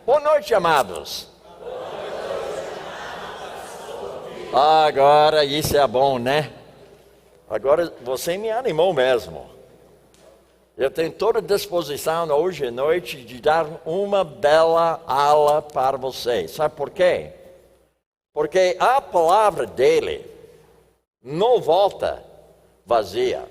Boa noite, amados. Agora isso é bom, né? Agora você me animou mesmo. Eu tenho toda a disposição hoje à noite de dar uma bela aula para vocês. Sabe por quê? Porque a palavra dele não volta vazia.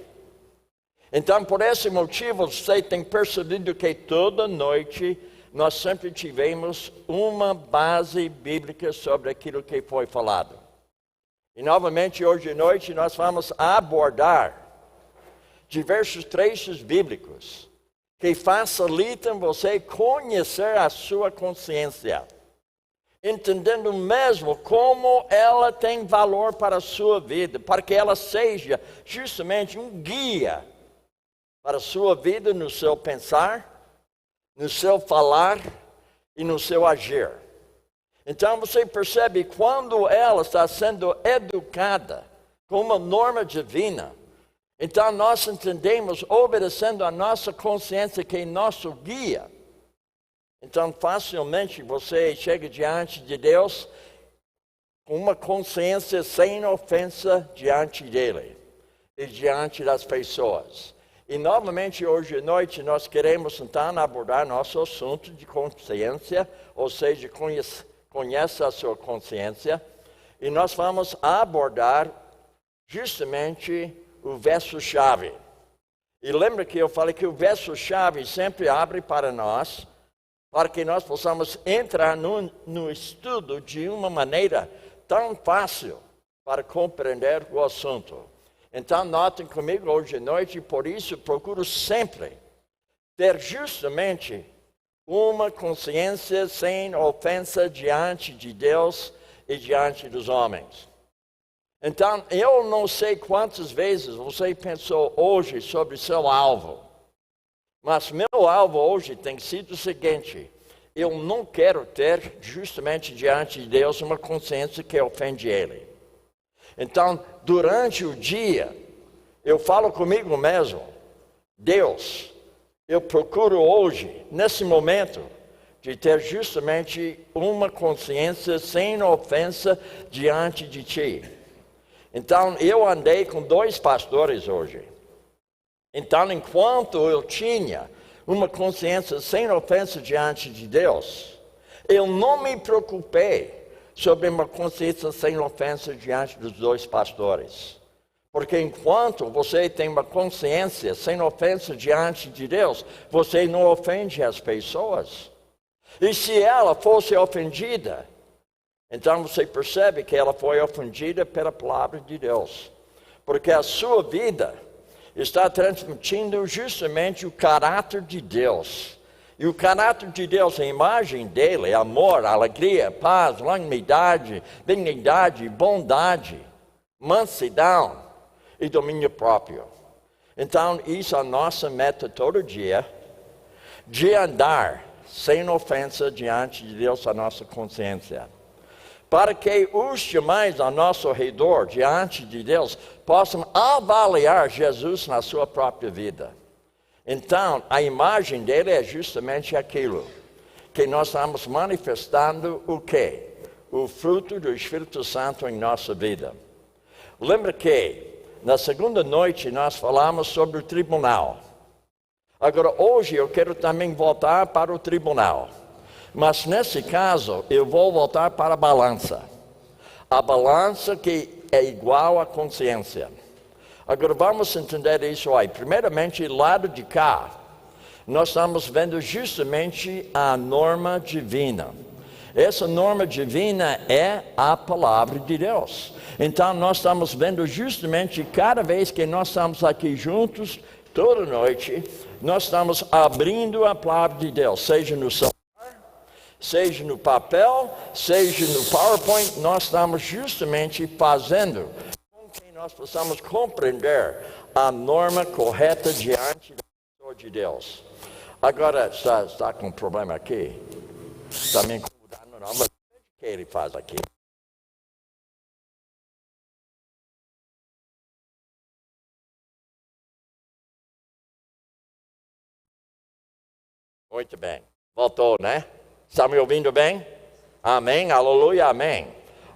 Então, por esse motivo, você tem percebido que toda noite nós sempre tivemos uma base bíblica sobre aquilo que foi falado. E novamente, hoje à noite, nós vamos abordar diversos trechos bíblicos que facilitam você conhecer a sua consciência, entendendo mesmo como ela tem valor para a sua vida, para que ela seja justamente um guia para a sua vida no seu pensar, no seu falar e no seu agir. Então você percebe quando ela está sendo educada com uma norma divina, então nós entendemos obedecendo a nossa consciência que é nosso guia. Então facilmente você chega diante de Deus com uma consciência sem ofensa diante dele e diante das pessoas. E novamente hoje à noite nós queremos então abordar nosso assunto de consciência, ou seja, conheça a sua consciência, e nós vamos abordar justamente o verso-chave. E lembra que eu falei que o verso-chave sempre abre para nós, para que nós possamos entrar no estudo de uma maneira tão fácil para compreender o assunto. Então, notem comigo hoje à noite, e por isso procuro sempre ter justamente uma consciência sem ofensa diante de Deus e diante dos homens. Então, eu não sei quantas vezes você pensou hoje sobre seu alvo, mas meu alvo hoje tem sido o seguinte: eu não quero ter justamente diante de Deus uma consciência que ofende Ele. Então, durante o dia, eu falo comigo mesmo, Deus, eu procuro hoje, nesse momento, de ter justamente uma consciência sem ofensa diante de Ti. Então, eu andei com 2 pastores hoje. Então, enquanto eu tinha uma consciência sem ofensa diante de Deus, eu não me preocupei sobre uma consciência sem ofensa diante dos 2 pastores. Porque enquanto você tem uma consciência sem ofensa diante de Deus, você não ofende as pessoas. E se ela fosse ofendida, então você percebe que ela foi ofendida pela palavra de Deus. Porque a sua vida está transmitindo justamente o caráter de Deus. E o caráter de Deus, a imagem dele, é amor, alegria, paz, longanimidade, benignidade, bondade, mansidão e domínio próprio. Então, isso é a nossa meta todo dia, de andar sem ofensa diante de Deus, a nossa consciência. Para que os demais ao nosso redor, diante de Deus, possam avaliar Jesus na sua própria vida. Então, a imagem dele é justamente aquilo que nós estamos manifestando o quê? O fruto do Espírito Santo em nossa vida. Lembra que na segunda noite nós falamos sobre o tribunal. Agora, hoje eu quero também voltar para o tribunal. Mas nesse caso, eu vou voltar para a balança. A balança que é igual à consciência. Agora vamos entender isso aí. Primeiramente, lado de cá, nós estamos vendo justamente a norma divina. Essa norma divina é a palavra de Deus. Então nós estamos vendo justamente cada vez que nós estamos aqui juntos, toda noite, nós estamos abrindo a palavra de Deus, seja no celular, seja no papel, seja no PowerPoint, nós estamos justamente fazendo com que nós possamos compreender a norma correta diante da pessoa de Deus. Agora, está com um problema aqui? Está me incomodando, não, mas o que ele faz aqui? Muito bem. Voltou, né? Está me ouvindo bem? Amém, aleluia, amém.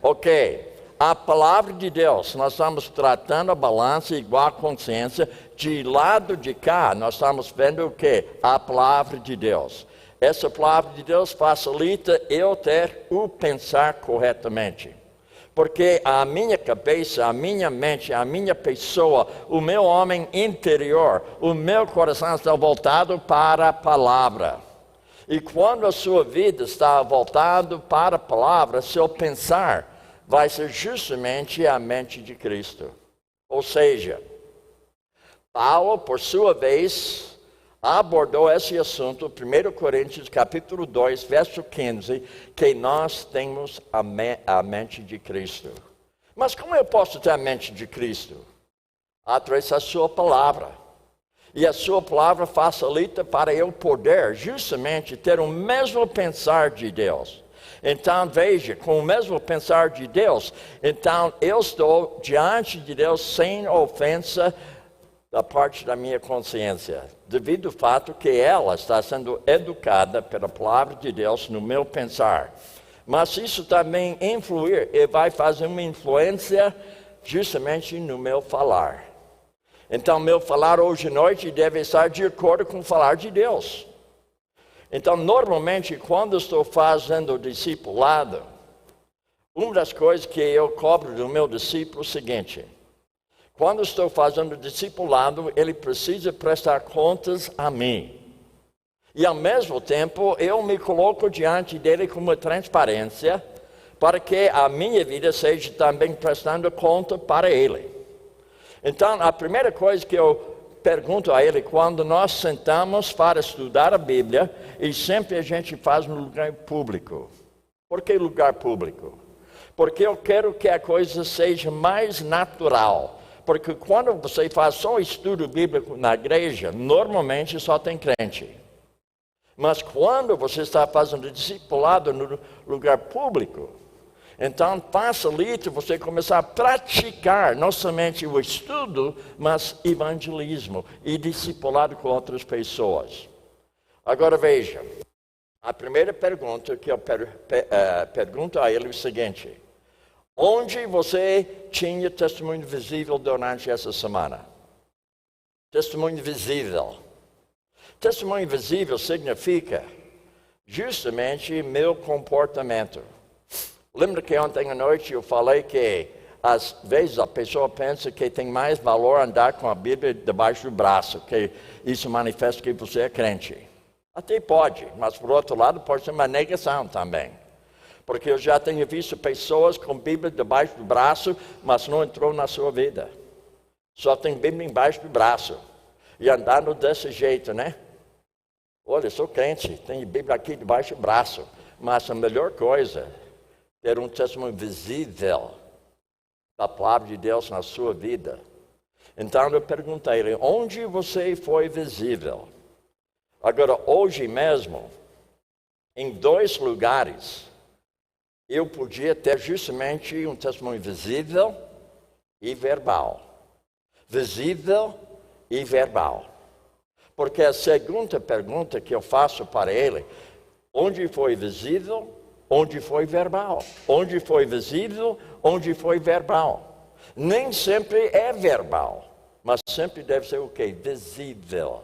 Ok, a palavra de Deus, nós estamos tratando a balança igual a consciência. De lado de cá, nós estamos vendo o quê? A palavra de Deus. Essa palavra de Deus facilita eu ter o pensar corretamente. Porque a minha cabeça, a minha mente, a minha pessoa, o meu homem interior, o meu coração está voltado para a palavra. E quando a sua vida está voltada para a palavra, seu pensar vai ser justamente a mente de Cristo. Ou seja, Paulo, por sua vez, abordou esse assunto, 1 Coríntios capítulo 2, verso 15, que nós temos a mente de Cristo. Mas como eu posso ter a mente de Cristo? Através da sua palavra. E a sua palavra facilita para eu poder justamente ter o mesmo pensar de Deus. Então veja, com o mesmo pensar de Deus, então eu estou diante de Deus sem ofensa da parte da minha consciência, devido ao fato que ela está sendo educada pela palavra de Deus no meu pensar. Mas isso também influir e vai fazer uma influência justamente no meu falar. Então, meu falar hoje à noite deve estar de acordo com o falar de Deus. Então, normalmente, quando estou fazendo o discipulado, uma das coisas que eu cobro do meu discípulo é o seguinte: quando estou fazendo o discipulado, ele precisa prestar contas a mim. E, ao mesmo tempo, eu me coloco diante dele com uma transparência para que a minha vida seja também prestando conta para ele. Então, a primeira coisa que eu pergunto a ele quando nós sentamos para estudar a Bíblia, e sempre a gente faz no lugar público. Por que lugar público? Porque eu quero que a coisa seja mais natural. Porque quando você faz só estudo bíblico na igreja, normalmente só tem crente. Mas quando você está fazendo discipulado no lugar público, então facilita você começar a praticar não somente o estudo, mas evangelismo e discipulado com outras pessoas. Agora veja, a primeira pergunta que eu pergunto a ele é o seguinte: onde você tinha testemunho visível durante essa semana? Testemunho visível. Testemunho visível significa justamente meu comportamento. Lembra que ontem à noite eu falei que às vezes a pessoa pensa que tem mais valor andar com a Bíblia debaixo do braço, que isso manifesta que você é crente. Até pode, mas por outro lado pode ser uma negação também. Porque eu já tenho visto pessoas com Bíblia debaixo do braço, mas não entrou na sua vida. Só tem Bíblia embaixo do braço. E andando desse jeito, né? Olha, eu sou crente, tenho Bíblia aqui debaixo do braço. Mas a melhor coisa é ter um testemunho visível da palavra de Deus na sua vida. Então eu perguntei a ele: onde você foi visível? Agora, hoje mesmo, em 2 lugares, eu podia ter justamente um testemunho visível e verbal. Visível e verbal. Porque a segunda pergunta que eu faço para ele: onde foi visível, onde foi verbal? Onde foi visível, onde foi verbal? Nem sempre é verbal, mas sempre deve ser o quê? Visível.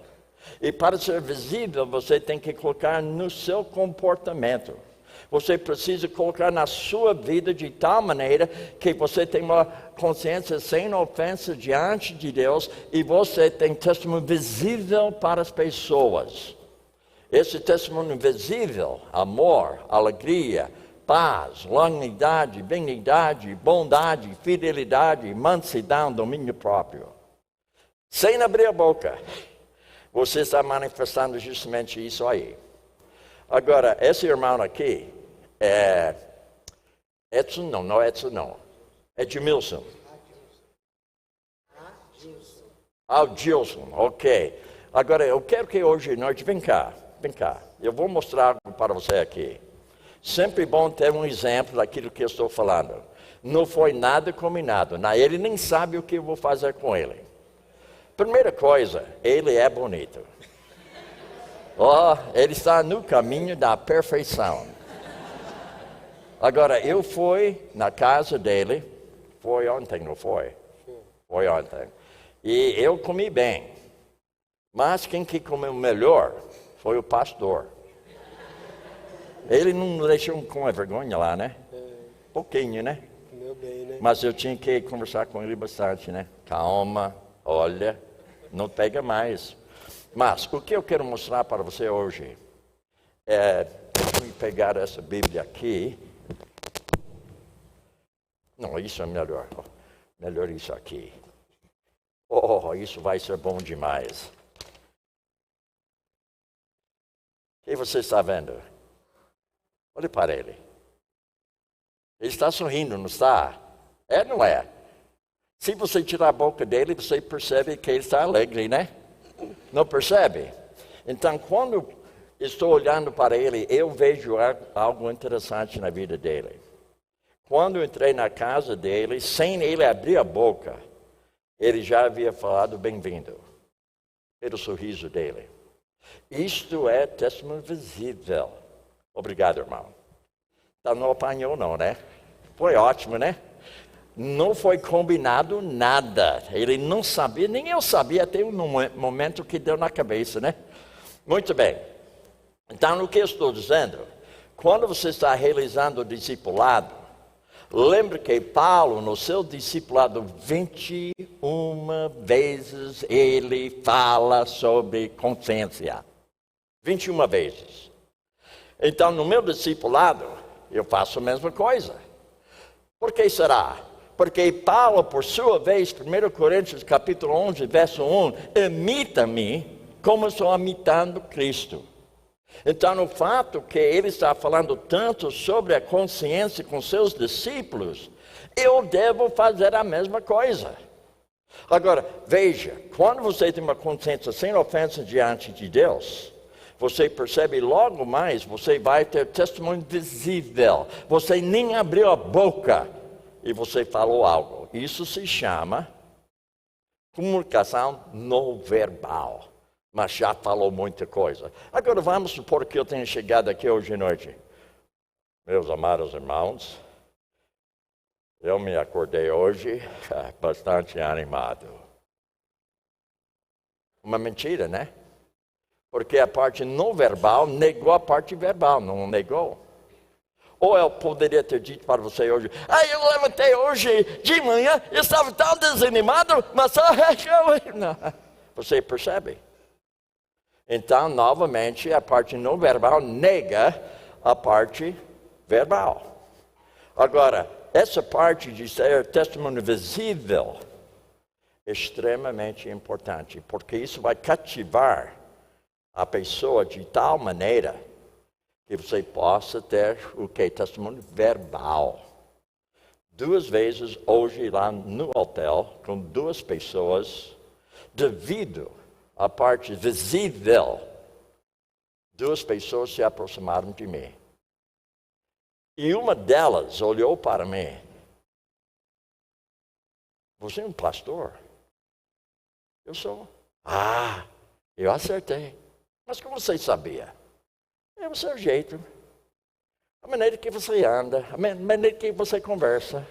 E para ser visível, você tem que colocar no seu comportamento. Você precisa colocar na sua vida de tal maneira que você tem uma consciência sem ofensa diante de Deus e você tem testemunho visível para as pessoas. Esse testemunho visível, amor, alegria, paz, longanimidade, benignidade, bondade, fidelidade, mansidão, domínio próprio. Sem abrir a boca, você está manifestando justamente isso aí. Agora, esse irmão aqui é Edson, não é Edson não. É Edmilson. Gilson, ok. Agora, eu quero que hoje à noite, vem cá. Eu vou mostrar algo para você aqui. Sempre bom ter um exemplo daquilo que eu estou falando. Não foi nada combinado. Ele nem sabe o que eu vou fazer com ele. Primeira coisa, ele é bonito. Oh, ele está no caminho da perfeição. Agora, eu fui na casa dele, foi ontem, não foi? Foi ontem. E eu comi bem. Mas quem que comeu melhor foi o pastor. Ele não deixou com a vergonha lá, né? Pouquinho, né? Comeu bem, né? Mas eu tinha que conversar com ele bastante, né? Calma, olha, não pega mais. Mas o que eu quero mostrar para você hoje deixa eu pegar essa Bíblia aqui. Não, isso é melhor. Melhor isso aqui. Oh, isso vai ser bom demais. O que você está vendo? Olhe para ele. Ele está sorrindo, não está? É ou não é? Se você tirar a boca dele, você percebe que ele está alegre, né? Não percebe? Então, quando estou olhando para ele, eu vejo algo interessante na vida dele. Quando eu entrei na casa dele, sem ele abrir a boca, ele já havia falado bem-vindo, pelo sorriso dele. Isto é testemunho visível. Obrigado, irmão. Então não apanhou não, né? Foi ótimo, né? Não foi combinado nada. Ele não sabia, nem eu sabia até o momento que deu na cabeça, né? Muito bem. Então, o que eu estou dizendo? Quando você está realizando o discipulado, lembre que Paulo, no seu discipulado, 21 vezes ele fala sobre consciência. 21 vezes. Então, no meu discipulado, eu faço a mesma coisa. Por que será? Porque Paulo, por sua vez, 1 Coríntios capítulo 11, verso 1, imita-me como estou imitando Cristo. Então, o fato que ele está falando tanto sobre a consciência com seus discípulos, eu devo fazer a mesma coisa. Agora, veja, quando você tem uma consciência sem ofensa diante de Deus, você percebe logo mais, você vai ter testemunho visível. Você nem abriu a boca e você falou algo. Isso se chama comunicação não verbal. Mas já falou muita coisa. Agora vamos supor que eu tenha chegado aqui hoje à noite. Meus amados irmãos, eu me acordei hoje bastante animado. Uma mentira, né? Porque a parte não verbal negou a parte verbal, não negou. Ou eu poderia ter dito para você hoje, eu levantei hoje de manhã, eu estava tão desanimado, mas só... Não. Você percebe? Então, novamente, a parte não verbal nega a parte verbal. Agora, essa parte de ser testemunho visível é extremamente importante, porque isso vai cativar a pessoa de tal maneira que você possa ter o que? Testemunho verbal. 2 vezes hoje lá no hotel, com 2 pessoas, devido à parte visível, 2 pessoas se aproximaram de mim. E uma delas olhou para mim. Você é um pastor? Eu sou. Eu acertei. Mas como você sabia? É o seu jeito. A maneira que você anda, a maneira que você conversa.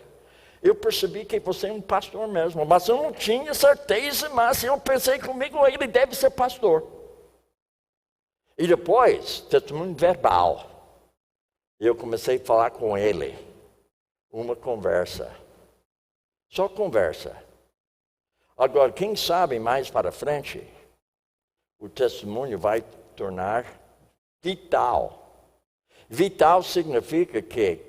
Eu percebi que você é um pastor mesmo, mas eu não tinha certeza, mas eu pensei comigo, ele deve ser pastor. E depois, testemunho verbal. Eu comecei a falar com ele. Uma conversa. Só conversa. Agora, quem sabe mais para frente, o testemunho vai tornar vital. Vital significa que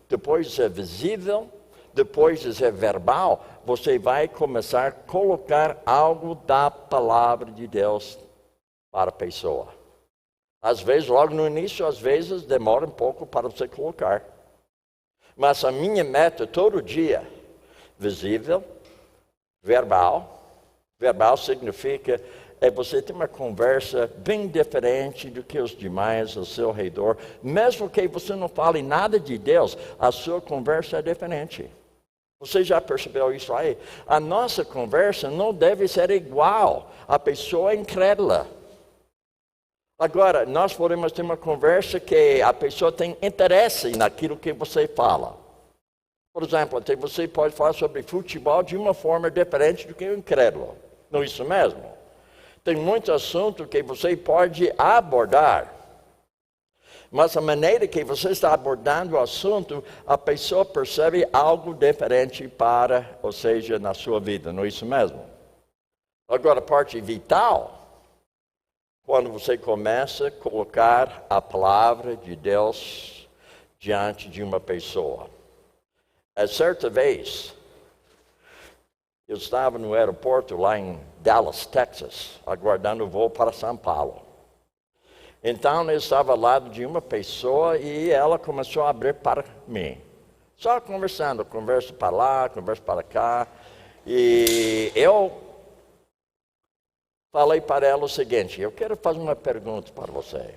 depois de ser visível, depois de ser verbal, você vai começar a colocar algo da palavra de Deus para a pessoa. Às vezes, logo no início, às vezes demora um pouco para você colocar. Mas a minha meta todo dia, visível, verbal. Verbal significa você ter uma conversa bem diferente do que os demais ao seu redor. Mesmo que você não fale nada de Deus, a sua conversa é diferente. Você já percebeu isso aí? A nossa conversa não deve ser igual à pessoa incrédula. Agora, nós podemos ter uma conversa que a pessoa tem interesse naquilo que você fala. Por exemplo, você pode falar sobre futebol de uma forma diferente do que o incrédulo. Não é isso mesmo? Tem muito assunto que você pode abordar. Mas a maneira que você está abordando o assunto, a pessoa percebe algo diferente ou seja, na sua vida. Não é isso mesmo? Agora, a parte vital, quando você começa a colocar a palavra de Deus diante de uma pessoa. Certa vez, eu estava no aeroporto lá em Dallas, Texas, aguardando o voo para São Paulo. Então, eu estava ao lado de uma pessoa e ela começou a abrir para mim. Só conversando, conversa para lá, conversa para cá. E eu falei para ela o seguinte: eu quero fazer uma pergunta para você.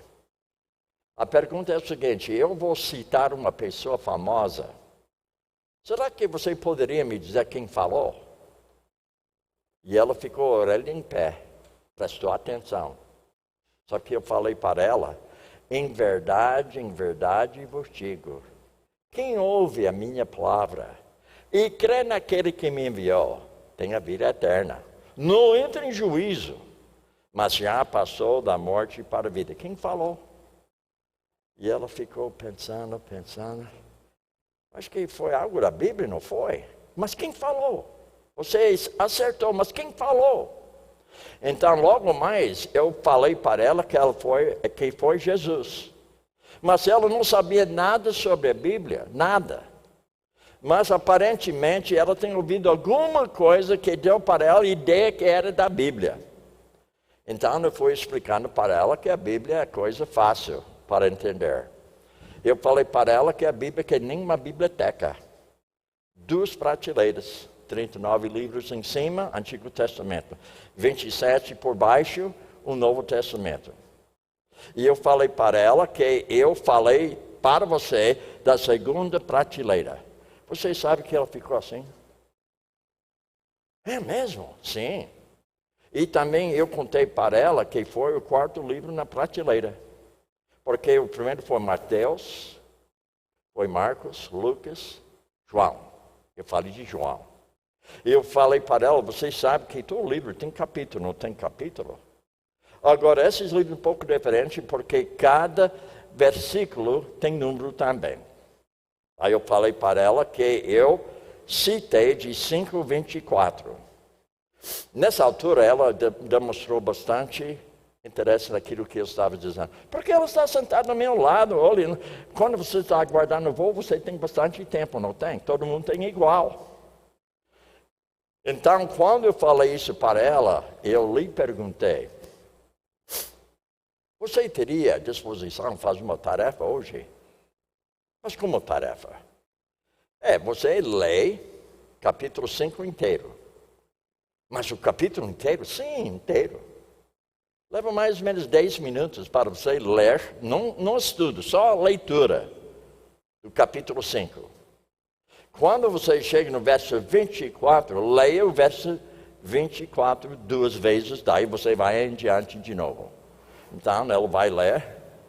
A pergunta é o seguinte: eu vou citar uma pessoa famosa. Será que você poderia me dizer quem falou? E ela ficou orelha em pé, prestou atenção. Só que eu falei para ela: em verdade vos digo, quem ouve a minha palavra e crê naquele que me enviou, tem a vida eterna. Não entra em juízo, mas já passou da morte para a vida. Quem falou? E ela ficou pensando. Acho que foi algo da Bíblia, não foi? Mas quem falou? Vocês acertou, mas quem falou? Então, logo mais, eu falei para ela que foi Jesus. Mas ela não sabia nada sobre a Bíblia, nada. Mas, aparentemente, ela tem ouvido alguma coisa que deu para ela a ideia que era da Bíblia. Então, eu fui explicando para ela que a Bíblia é coisa fácil para entender. Eu falei para ela que a Bíblia é nem uma biblioteca. 2 prateleiras, 39 livros em cima, Antigo Testamento. 27 por baixo, o Novo Testamento. E eu falei para ela que eu falei para você da 2ª prateleira. Você sabe que ela ficou assim? É mesmo? Sim. E também eu contei para ela que foi o 4º livro na prateleira. Porque o primeiro foi Mateus, foi Marcos, Lucas, João. Eu falei de João. Eu falei para ela: você sabe que todo livro tem capítulo, não tem capítulo? Agora, esses livros são um pouco diferentes porque cada versículo tem número também. Aí eu falei para ela que eu citei de 5:24. Nessa altura, ela demonstrou bastante interesse naquilo que eu estava dizendo. Porque ela está sentada ao meu lado. Olha, quando você está aguardando o voo, você tem bastante tempo, não tem? Todo mundo tem igual. Então, quando eu falei isso para ela, eu lhe perguntei: você teria disposição de fazer uma tarefa hoje? Mas como tarefa? Você lê capítulo 5 inteiro. Mas o capítulo inteiro? Sim, inteiro. Leva mais ou menos 10 minutos para você ler, não estudo, só a leitura do capítulo 5. Quando você chega no verso 24, leia o verso 24 2 vezes, daí você vai em diante de novo. Então, ela vai ler,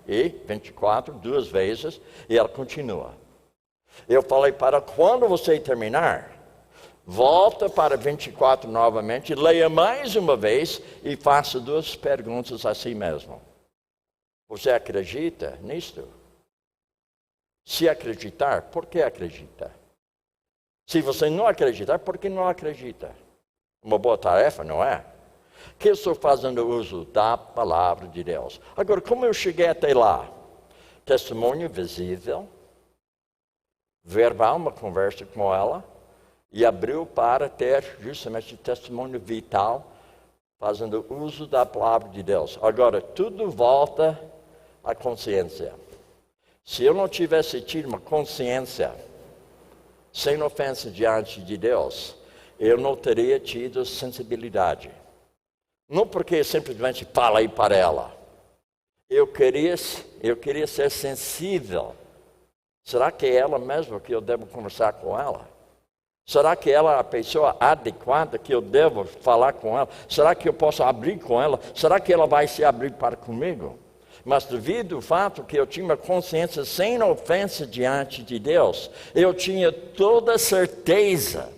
e 24 2 vezes, e ela continua. Eu falei para quando você terminar, volta para 24 novamente, leia mais uma vez e faça 2 perguntas a si mesmo. Você acredita nisto? Se acreditar, por que acredita? Se você não acreditar, por que não acredita? Uma boa tarefa, não é? Que eu estou fazendo uso da palavra de Deus. Agora, como eu cheguei até lá? Testemunho visível, verbal, uma conversa com ela, e abriu para ter justamente testemunho vital, fazendo uso da palavra de Deus. Agora, tudo volta à consciência. Se eu não tivesse tido uma consciência, sem ofensa diante de Deus, eu não teria tido sensibilidade. Não porque simplesmente falei para ela. Eu queria ser sensível. Será que é ela mesma que eu devo conversar com ela? Será que ela é a pessoa adequada que eu devo falar com ela? Será que eu posso abrir com ela? Será que ela vai se abrir para comigo? Mas devido ao fato que eu tinha uma consciência sem ofensa diante de Deus, eu tinha toda a certeza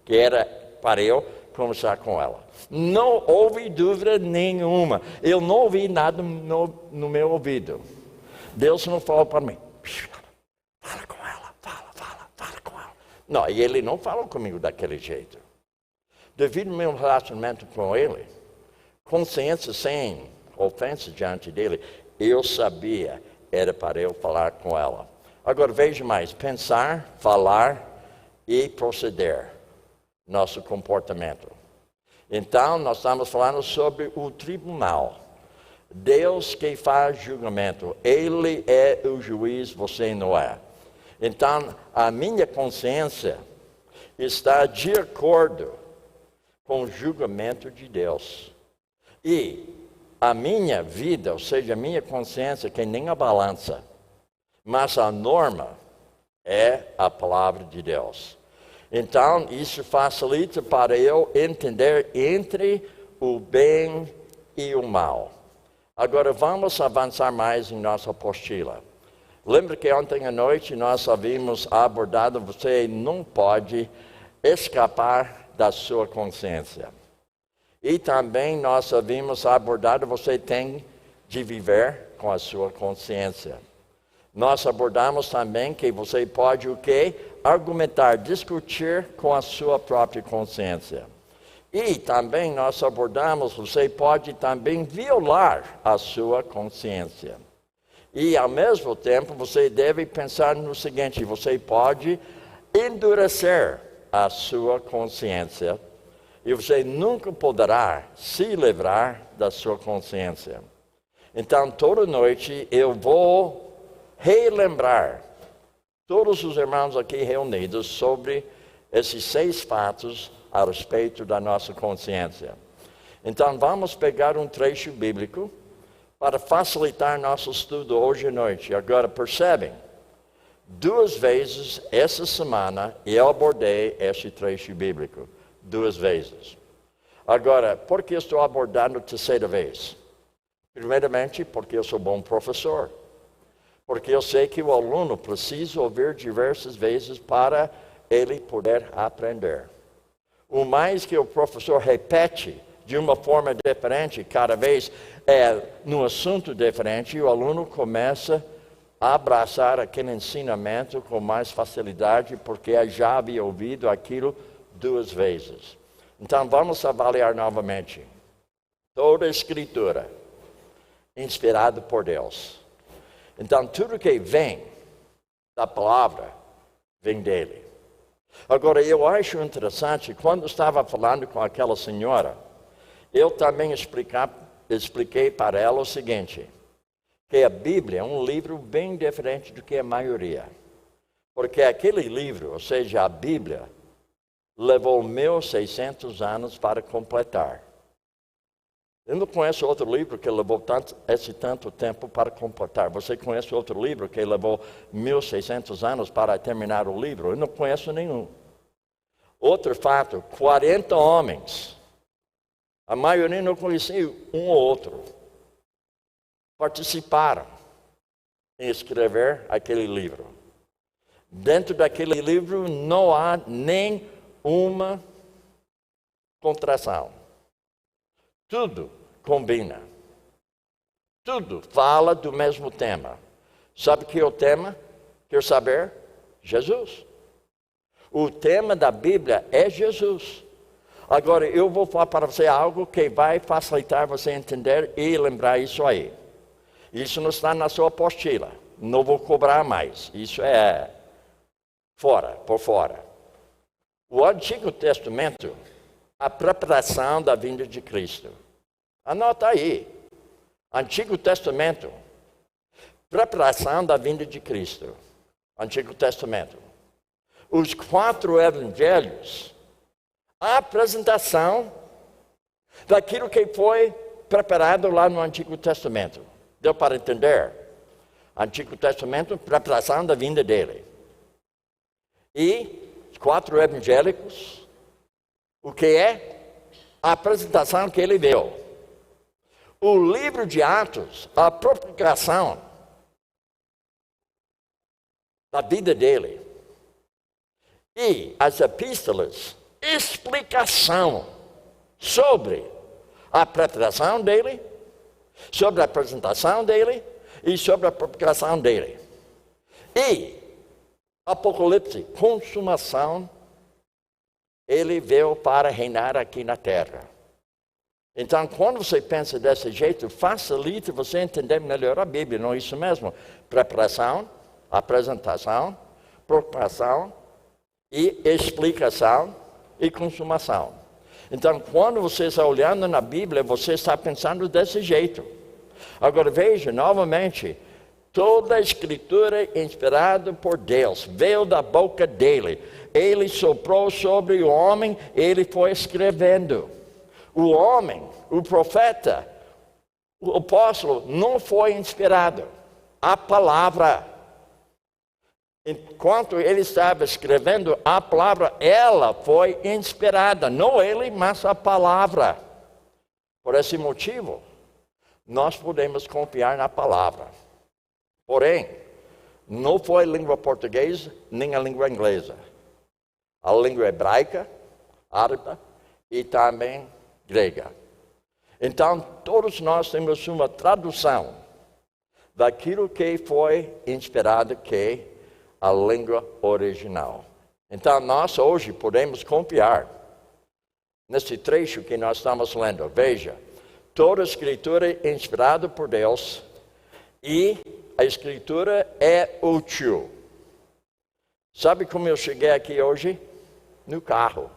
que era para eu conversar com ela. Não houve dúvida nenhuma. Eu não ouvi nada no meu ouvido. Deus não falou para mim, fala com ela, fala com ela. Não, e ele não falou comigo daquele jeito. Devido ao meu relacionamento com ele, consciência sem ofensa diante dele, eu sabia, era para eu falar com ela. Agora veja mais, pensar, falar e proceder, nosso comportamento. Então, nós estamos falando sobre o tribunal. Deus que faz julgamento, Ele é o juiz, você não é. Então, a minha consciência está de acordo com o julgamento de Deus. E a minha vida, ou seja, a minha consciência, que nem a balança, mas a norma é a palavra de Deus. Então, isso facilita para eu entender entre o bem e o mal. Agora, vamos avançar mais em nossa apostila. Lembra que ontem à noite nós havíamos abordado, você não pode escapar da sua consciência. E também nós havíamos abordado, você tem de viver com a sua consciência. Nós abordamos também que você pode o quê? Argumentar, discutir com a sua própria consciência. E também nós abordamos, você pode também violar a sua consciência. E ao mesmo tempo, você deve pensar no seguinte, você pode endurecer a sua consciência. E você nunca poderá se livrar da sua consciência. Então, toda noite eu vou relembrar todos os irmãos aqui reunidos sobre esses 6 fatos a respeito da nossa consciência. Então, vamos pegar um trecho bíblico para facilitar nosso estudo hoje à noite. Agora, percebem, 2 vezes essa semana eu abordei esse trecho bíblico. 2 vezes. Agora, por que estou abordando a terceira vez? Primeiramente, porque eu sou bom professor. Porque eu sei que o aluno precisa ouvir diversas vezes para ele poder aprender. O mais que o professor repete de uma forma diferente, cada vez num assunto diferente, o aluno começa a abraçar aquele ensinamento com mais facilidade, porque já havia ouvido aquilo 2 vezes. Então, vamos avaliar novamente. Toda a Escritura, inspirada por Deus. Então, tudo que vem da palavra, vem dele. Agora, eu acho interessante, quando estava falando com aquela senhora, eu também expliquei para ela o seguinte, que a Bíblia é um livro bem diferente do que a maioria. Porque aquele livro, ou seja, a Bíblia, levou 1.600 anos para completar. Eu não conheço outro livro que levou tanto tempo para completar. Você conhece outro livro que levou 1.600 anos para terminar o livro? Eu não conheço nenhum. Outro fato, 40 homens. A maioria não conhecia um ou outro. Participaram em escrever aquele livro. Dentro daquele livro não há nem uma contração. Tudo combina. Tudo fala do mesmo tema. Sabe que é o tema? Quer saber? Jesus. O tema da Bíblia é Jesus. Agora, eu vou falar para você algo que vai facilitar você entender e lembrar isso aí. Isso não está na sua apostila. Não vou cobrar mais. Isso é por fora. O Antigo Testamento, a preparação da vinda de Cristo. Anota aí. Antigo Testamento, preparação da vinda de Cristo. Antigo Testamento. Os 4 evangelhos, a apresentação daquilo que foi preparado lá no Antigo Testamento. Deu para entender? Antigo Testamento, preparação da vinda dele. E 4 evangélicos, o que é? A apresentação que ele deu. o livro de Atos, a propagação da vida dele. E as epístolas, explicação sobre a preparação dele, sobre a apresentação dele e sobre a propagação dele. E Apocalipse, consumação, ele veio para reinar aqui na terra. Então, quando você pensa desse jeito, facilita você entender melhor a Bíblia, não é isso mesmo? Preparação, apresentação, proclamação e explicação e consumação. Então, quando você está olhando na Bíblia, você está pensando desse jeito. Agora veja, novamente, toda a Escritura inspirada por Deus, veio da boca dele. Ele soprou sobre o homem, ele foi escrevendo. O homem, o profeta, o apóstolo, não foi inspirado. A palavra, enquanto ele estava escrevendo, a palavra, ela foi inspirada. Não ele, mas a palavra. Por esse motivo, nós podemos confiar na palavra. Porém, não foi a língua portuguesa, nem a língua inglesa. A língua hebraica, árabe e também grega. Então, todos nós temos uma tradução daquilo que foi inspirado, que é a língua original. Então, nós hoje podemos confiar nesse trecho que nós estamos lendo. Veja, toda a Escritura é inspirada por Deus e a Escritura é útil. Sabe como eu cheguei aqui hoje? No carro.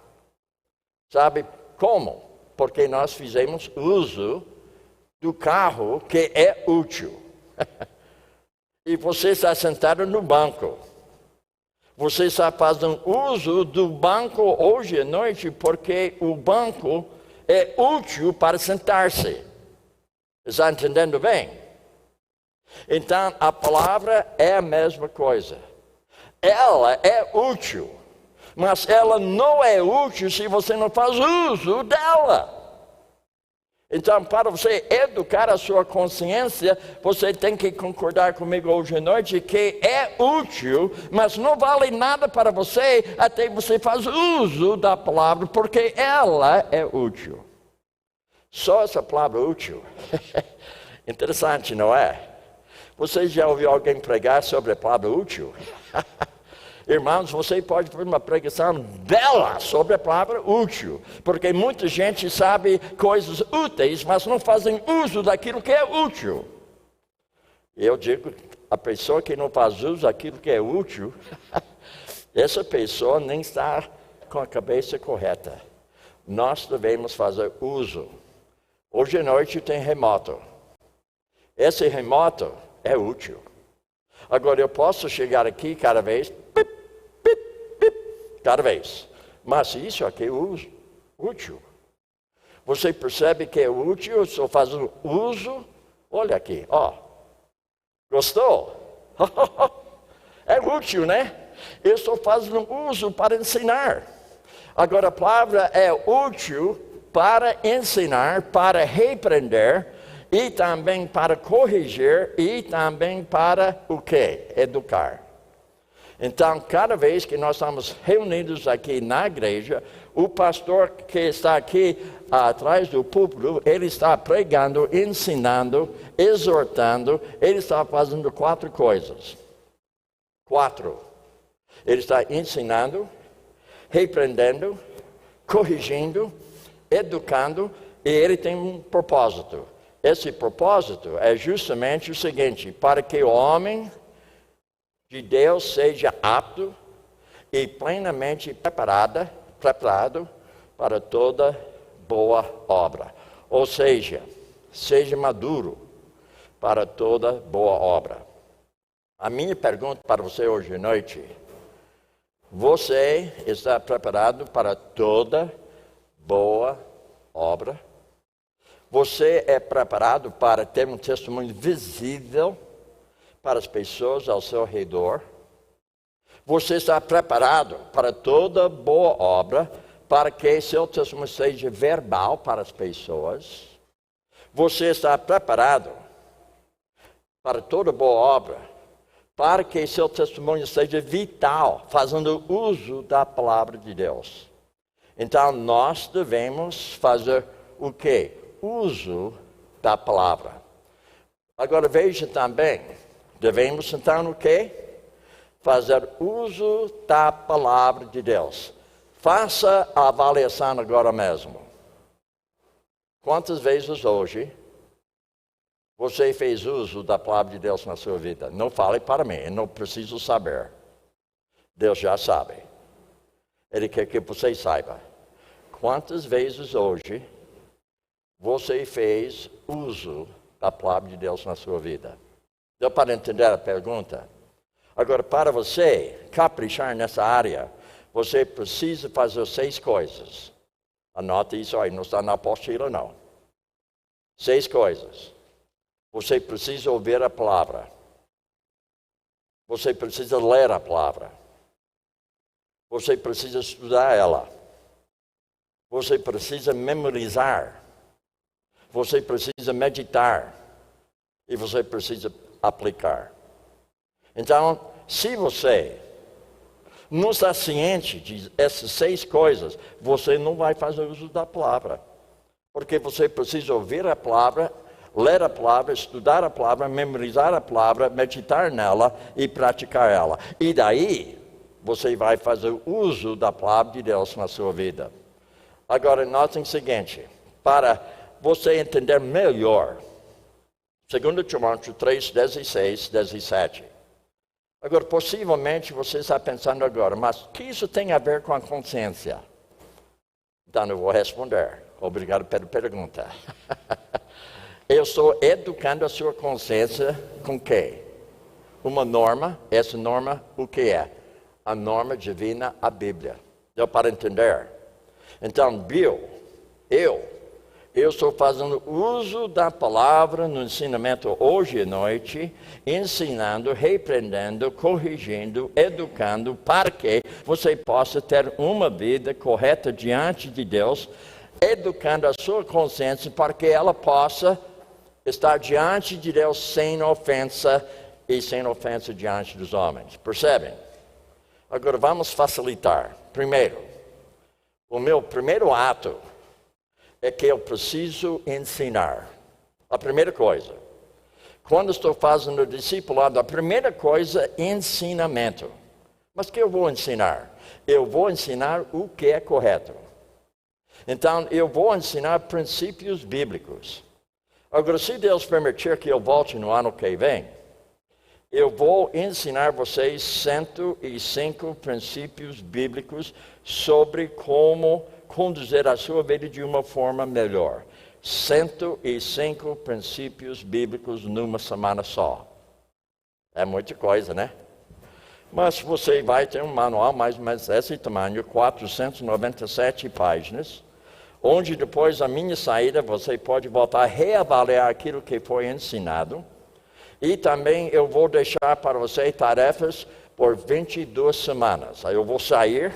Sabe como? Porque nós fizemos uso do carro que é útil. E você está sentado no banco. Você está fazendo uso do banco hoje à noite porque o banco é útil para sentar-se. Está entendendo bem? Então, a palavra é a mesma coisa. Ela é útil, mas ela não é útil se você não faz uso dela. Então, para você educar a sua consciência, você tem que concordar comigo hoje à noite que é útil, mas não vale nada para você até você faz uso da palavra, porque ela é útil. Só essa palavra útil. Interessante, não é? Você já ouviu alguém pregar sobre a palavra útil? Irmãos, você pode fazer uma pregação bela sobre a palavra útil, porque muita gente sabe coisas úteis, mas não fazem uso daquilo que é útil. Eu digo, a pessoa que não faz uso daquilo que é útil, essa pessoa nem está com a cabeça correta. Nós devemos fazer uso. Hoje à noite tem remoto. Esse remoto é útil. Agora, eu posso chegar aqui cada vez, cada vez. Mas isso aqui é útil. Você percebe que é útil, eu estou fazendo uso. Olha aqui, ó. Gostou? É útil, né? Eu estou fazendo uso para ensinar. Agora, a palavra é útil para ensinar, para repreender, e também para corrigir, e também para o quê? Educar. Então, cada vez que nós estamos reunidos aqui na igreja, o pastor que está aqui atrás do púlpito, ele está pregando, ensinando, exortando, ele está fazendo 4 coisas. 4. Ele está ensinando, repreendendo, corrigindo, educando, e ele tem um propósito. Esse propósito é justamente o seguinte: para que o homem de Deus seja apto e plenamente preparado para toda boa obra. Ou seja maduro para toda boa obra. A minha pergunta para você hoje à noite: você está preparado para toda boa obra? Você é preparado para ter um testemunho visível para as pessoas ao seu redor? Você está preparado para toda boa obra, para que seu testemunho seja verbal para as pessoas? você está preparado para toda boa obra, para que seu testemunho seja vital, fazendo uso da palavra de Deus. Então, nós devemos fazer o quê? Uso da palavra. Agora, veja também, devemos então o quê? Fazer uso da palavra de Deus. Faça a avaliação agora mesmo. Quantas vezes hoje você fez uso da palavra de Deus na sua vida? Não fale para mim, eu não preciso saber. Deus já sabe. Ele quer que você saiba. Quantas vezes hoje você fez uso da palavra de Deus na sua vida? Deu para entender a pergunta? Agora, para você caprichar nessa área, você precisa fazer 6 coisas. Anota isso aí, não está na apostila não. 6 coisas. Você precisa ouvir a palavra. Você precisa ler a palavra. Você precisa estudar ela. Você precisa memorizar. Você precisa meditar. E você precisa aplicar. Então, se você não está ciente de essas 6 coisas, você não vai fazer uso da palavra. Porque você precisa ouvir a palavra, ler a palavra, estudar a palavra, memorizar a palavra, meditar nela e praticar ela. E daí, você vai fazer uso da palavra de Deus na sua vida. Agora, notem o seguinte, para você entender melhor, 2 Timóteo 3, 16, 17. Agora, possivelmente você está pensando agora, mas o que isso tem a ver com a consciência? Então, eu vou responder. Obrigado pela pergunta. Eu estou educando a sua consciência com o quê? Uma norma. Essa norma, o que é? A norma divina, a Bíblia. Deu para entender? Então, eu estou fazendo uso da palavra no ensinamento hoje à noite, ensinando, repreendendo, corrigindo, educando, para que você possa ter uma vida correta diante de Deus, educando a sua consciência para que ela possa estar diante de Deus sem ofensa e sem ofensa diante dos homens. Percebem? Agora vamos facilitar. Primeiro, o meu primeiro ato é que eu preciso ensinar. A primeira coisa. Quando estou fazendo discipulado, a primeira coisa é ensinamento. Mas o que eu vou ensinar? Eu vou ensinar o que é correto. Então, eu vou ensinar princípios bíblicos. Agora, se Deus permitir que eu volte no ano que vem, eu vou ensinar vocês 105 princípios bíblicos sobre como conduzir a sua vida de uma forma melhor. 105 princípios bíblicos numa semana só. É muita coisa, né? Mas você vai ter um manual mais ou menos desse tamanho, 497 páginas, onde depois da minha saída você pode voltar a reavaliar aquilo que foi ensinado. E também eu vou deixar para você tarefas por 22 semanas. Aí eu vou sair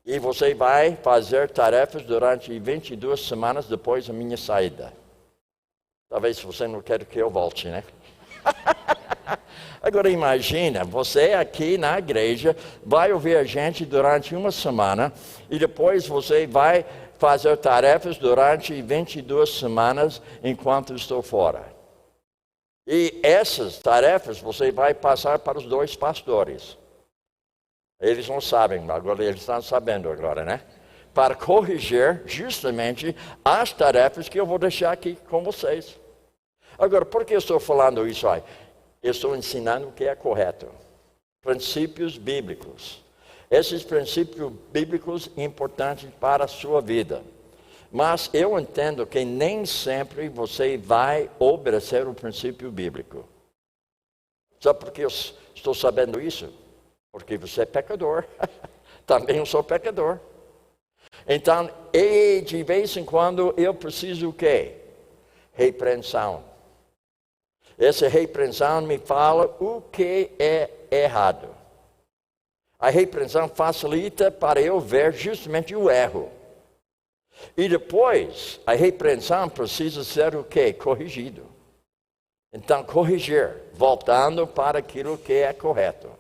e você vai fazer tarefas durante 22 semanas depois da minha saída. Talvez você não queira que eu volte, né? Agora imagina, você aqui na igreja vai ouvir a gente durante uma semana e depois você vai fazer tarefas durante 22 semanas enquanto estou fora. E essas tarefas você vai passar para os 2 pastores. Eles não sabem, agora eles estão sabendo agora, né? Para corrigir justamente as tarefas que eu vou deixar aqui com vocês. Agora, por que eu estou falando isso aí? Eu estou ensinando o que é correto. Princípios bíblicos. Esses princípios bíblicos importantes para a sua vida. Mas eu entendo que nem sempre você vai obedecer o princípio bíblico. Sabe por que eu estou sabendo isso? Porque você é pecador. Também eu sou pecador. Então, de vez em quando eu preciso o quê? Repreensão. Essa repreensão me fala o que é errado. A repreensão facilita para eu ver justamente o erro. E depois, a repreensão precisa ser o quê? Corrigido. Então, corrigir, voltando para aquilo que é correto.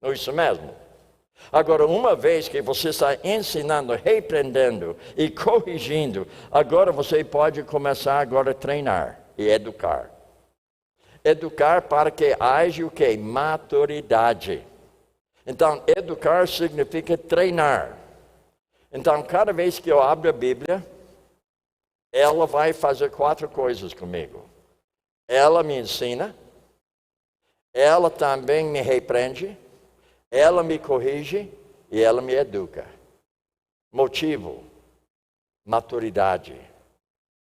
Não é isso mesmo? Agora, uma vez que você está ensinando, repreendendo e corrigindo, agora você pode começar agora a treinar e educar. Educar para que haja o quê? Maturidade. Então, educar significa treinar. Então, cada vez que eu abro a Bíblia, ela vai fazer 4 coisas comigo. Ela me ensina, ela também me repreende, ela me corrige e ela me educa. Motivo, maturidade,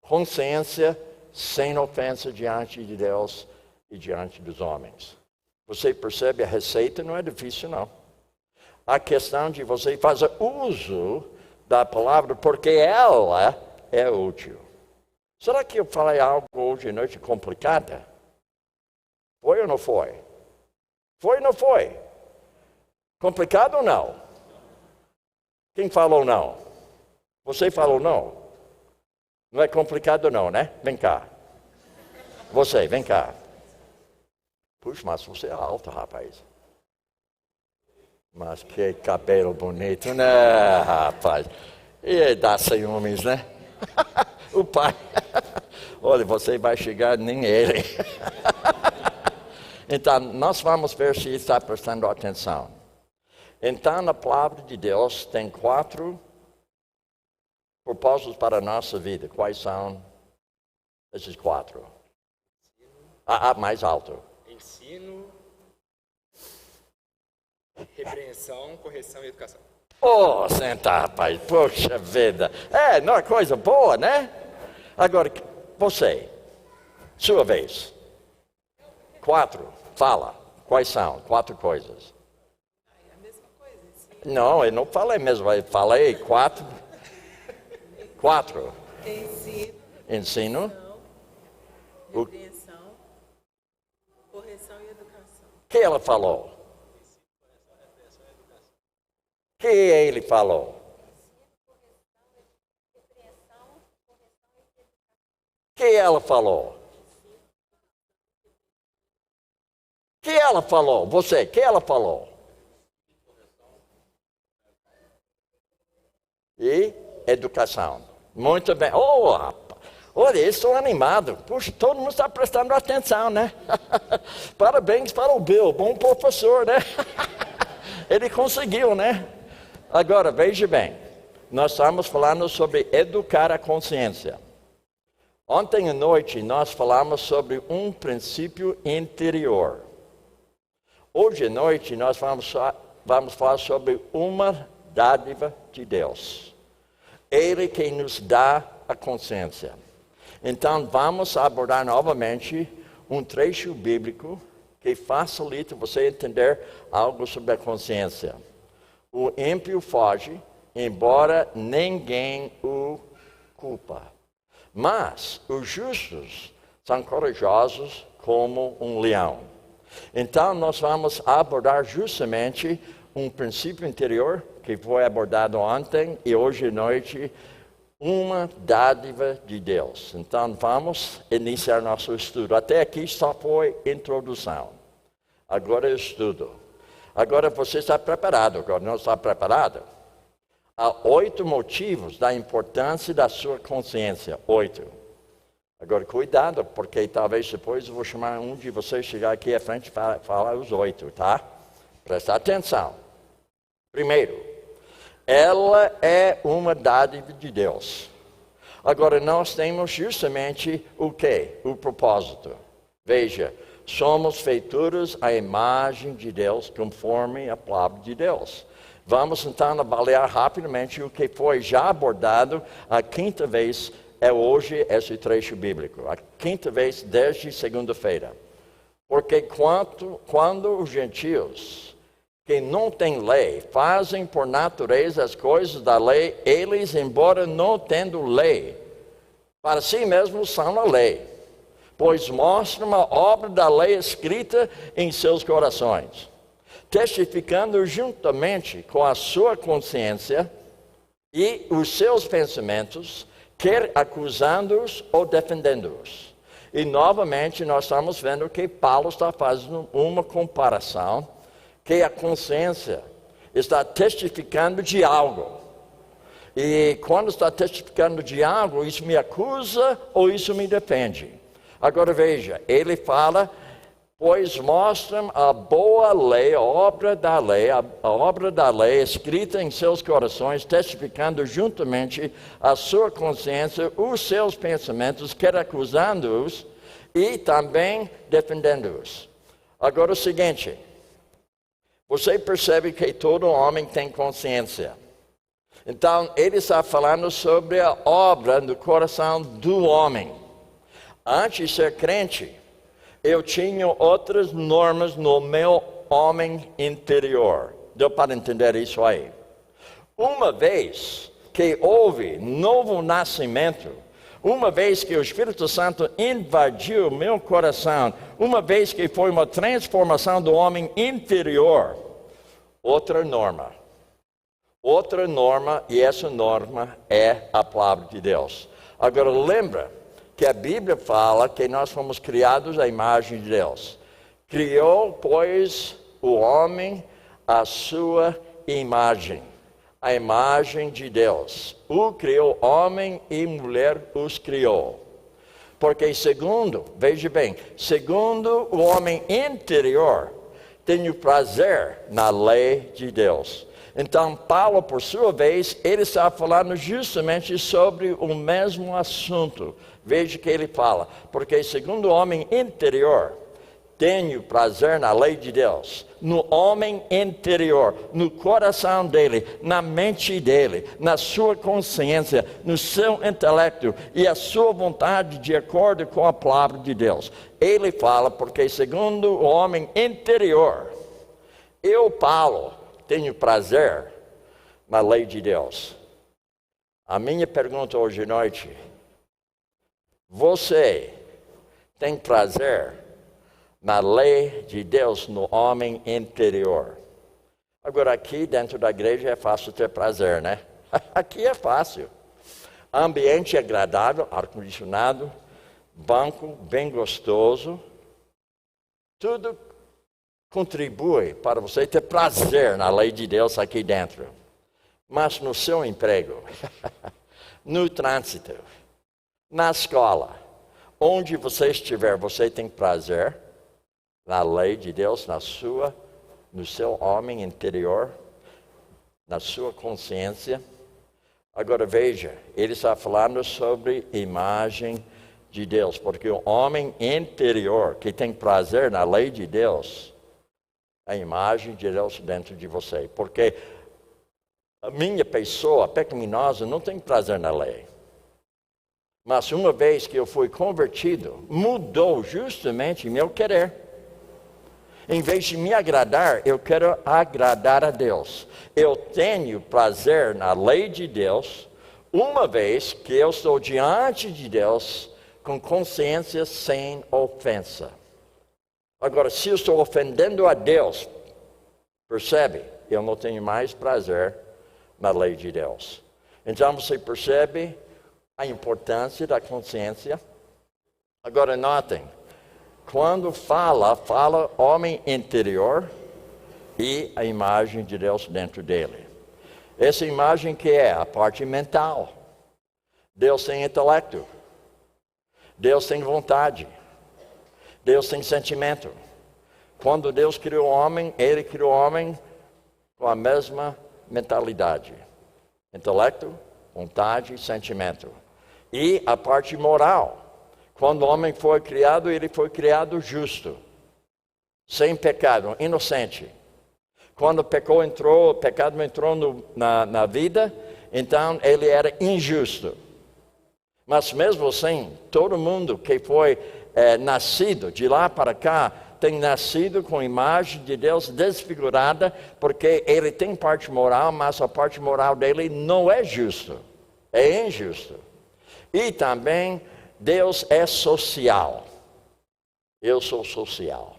consciência sem ofensa diante de Deus e diante dos homens. Você percebe, a receita não é difícil, não. A questão de você fazer uso da palavra, porque ela é útil. Será que eu falei algo hoje à noite complicada? Foi ou não foi? Foi ou não foi? Complicado ou não? Quem falou não? Você falou não? Não é complicado não, né? Vem cá. Você, vem cá. Puxa, mas você é alto, rapaz. Mas que cabelo bonito, né, rapaz? E dá ciúmes, né? O pai. Olha, você vai chegar nem ele. Então, nós vamos ver se está prestando atenção. Então, na palavra de Deus tem 4 propósitos para a nossa vida. Quais são esses 4? Mais alto. Ensino, repreensão, correção e educação. Oh, senta, rapaz. Poxa vida. Não é coisa boa, né? Agora, você, sua vez. 4, fala. Quais são? 4 coisas. É a mesma coisa. Ensino. Não, eu não falei mesmo. Eu falei 4. 4. Ensino. Repreensão, correção e educação. O que ela falou? O que ele falou? O que ela falou? O que ela falou? Você, o que ela falou? E educação. Muito bem. Oh, rapaz. Olha, eu estou animado. Puxa, todo mundo está prestando atenção, né? Parabéns para o Bill, bom professor, né? Ele conseguiu, né? Agora, veja bem. Nós estamos falando sobre educar a consciência. Ontem à noite nós falamos sobre um princípio interior. Hoje à noite nós vamos falar sobre uma dádiva de Deus. Ele que nos dá a consciência. Então vamos abordar novamente um trecho bíblico que facilita você entender algo sobre a consciência. O ímpio foge, embora ninguém o culpa. Mas os justos são corajosos como um leão. Então nós vamos abordar justamente um princípio interior que foi abordado ontem e hoje à noite, uma dádiva de Deus. Então vamos iniciar nosso estudo. Até aqui só foi introdução. Agora é estudo. Agora você está preparado, agora não está preparado? Há 8 motivos da importância da sua consciência. 8. Agora cuidado, porque talvez depois eu vou chamar um de vocês chegar aqui à frente e falar os 8, tá? Presta atenção. Primeiro, ela é uma dádiva de Deus. Agora nós temos justamente o quê? O propósito. Veja, somos feituras à imagem de Deus, conforme a palavra de Deus. Vamos então avaliar rapidamente o que foi já abordado a 5ª vez, é hoje esse trecho bíblico. A 5ª vez desde segunda-feira. Porque quando os gentios que não têm lei fazem por natureza as coisas da lei, eles, embora não tendo lei, para si mesmos são a lei, pois mostram a obra da lei escrita em seus corações, testificando juntamente com a sua consciência e os seus pensamentos, quer acusando-os ou defendendo-os. E novamente nós estamos vendo que Paulo está fazendo uma comparação, que a consciência está testificando de algo. E quando está testificando de algo, isso me acusa ou isso me defende. Agora veja, ele fala, pois mostram a boa lei, a obra da lei escrita em seus corações, testificando juntamente a sua consciência, os seus pensamentos, quer acusando-os e também defendendo-os. Agora o seguinte, você percebe que todo homem tem consciência. Então, ele está falando sobre a obra do coração do homem. Antes de ser crente, eu tinha outras normas no meu homem interior. Deu para entender isso aí? Uma vez que houve novo nascimento, uma vez que o Espírito Santo invadiu meu coração, uma vez que foi uma transformação do homem interior, outra norma, e essa norma é a palavra de Deus. Agora lembra que a Bíblia fala que nós fomos criados à imagem de Deus. Criou, pois, o homem à sua imagem, a imagem de Deus. O criou, homem e mulher os criou. Porque veja bem, segundo o homem interior, tem o prazer na lei de Deus. Então, Paulo, por sua vez, ele está falando justamente sobre o mesmo assunto. Veja que ele fala, porque segundo o homem interior, tenho prazer na lei de Deus, no homem interior, no coração dele, na mente dele, na sua consciência, no seu intelecto e a sua vontade de acordo com a palavra de Deus. Ele fala, porque segundo o homem interior, eu, Paulo, tenho prazer na lei de Deus. A minha pergunta hoje à noite, você tem prazer na lei de Deus no homem interior? Agora aqui dentro da igreja é fácil ter prazer, né? Aqui é fácil. Ambiente agradável, ar-condicionado, banco bem gostoso, tudo contribui para você ter prazer na lei de Deus aqui dentro. Mas no seu emprego, no trânsito, na escola, onde você estiver, você tem prazer na lei de Deus, no seu homem interior, na sua consciência. Agora veja, ele está falando sobre imagem de Deus, porque o homem interior que tem prazer na lei de Deus, a imagem de Deus dentro de você. Porque a minha pessoa pecaminosa não tem prazer na lei. Mas uma vez que eu fui convertido, mudou justamente meu querer. Em vez de me agradar, eu quero agradar a Deus. Eu tenho prazer na lei de Deus, uma vez que eu estou diante de Deus com consciência sem ofensa. Agora, se eu estou ofendendo a Deus, percebe? Eu não tenho mais prazer na lei de Deus. Então você percebe a importância da consciência. Agora notem, quando fala homem interior e a imagem de Deus dentro dele. Essa imagem que é a parte mental. Deus tem intelecto. Deus tem vontade. Deus tem sentimento. Quando Deus criou o homem, Ele criou o homem com a mesma mentalidade. Intelecto, vontade e sentimento. E a parte moral. Quando o homem foi criado, ele foi criado justo. Sem pecado, inocente. Quando o pecado entrou na vida, então ele era injusto. Mas mesmo assim, todo mundo que foi nascido de lá para cá, tem nascido com a imagem de Deus desfigurada, porque ele tem parte moral, mas a parte moral dele não é justo, é injusto. E também Deus é social. Eu sou social.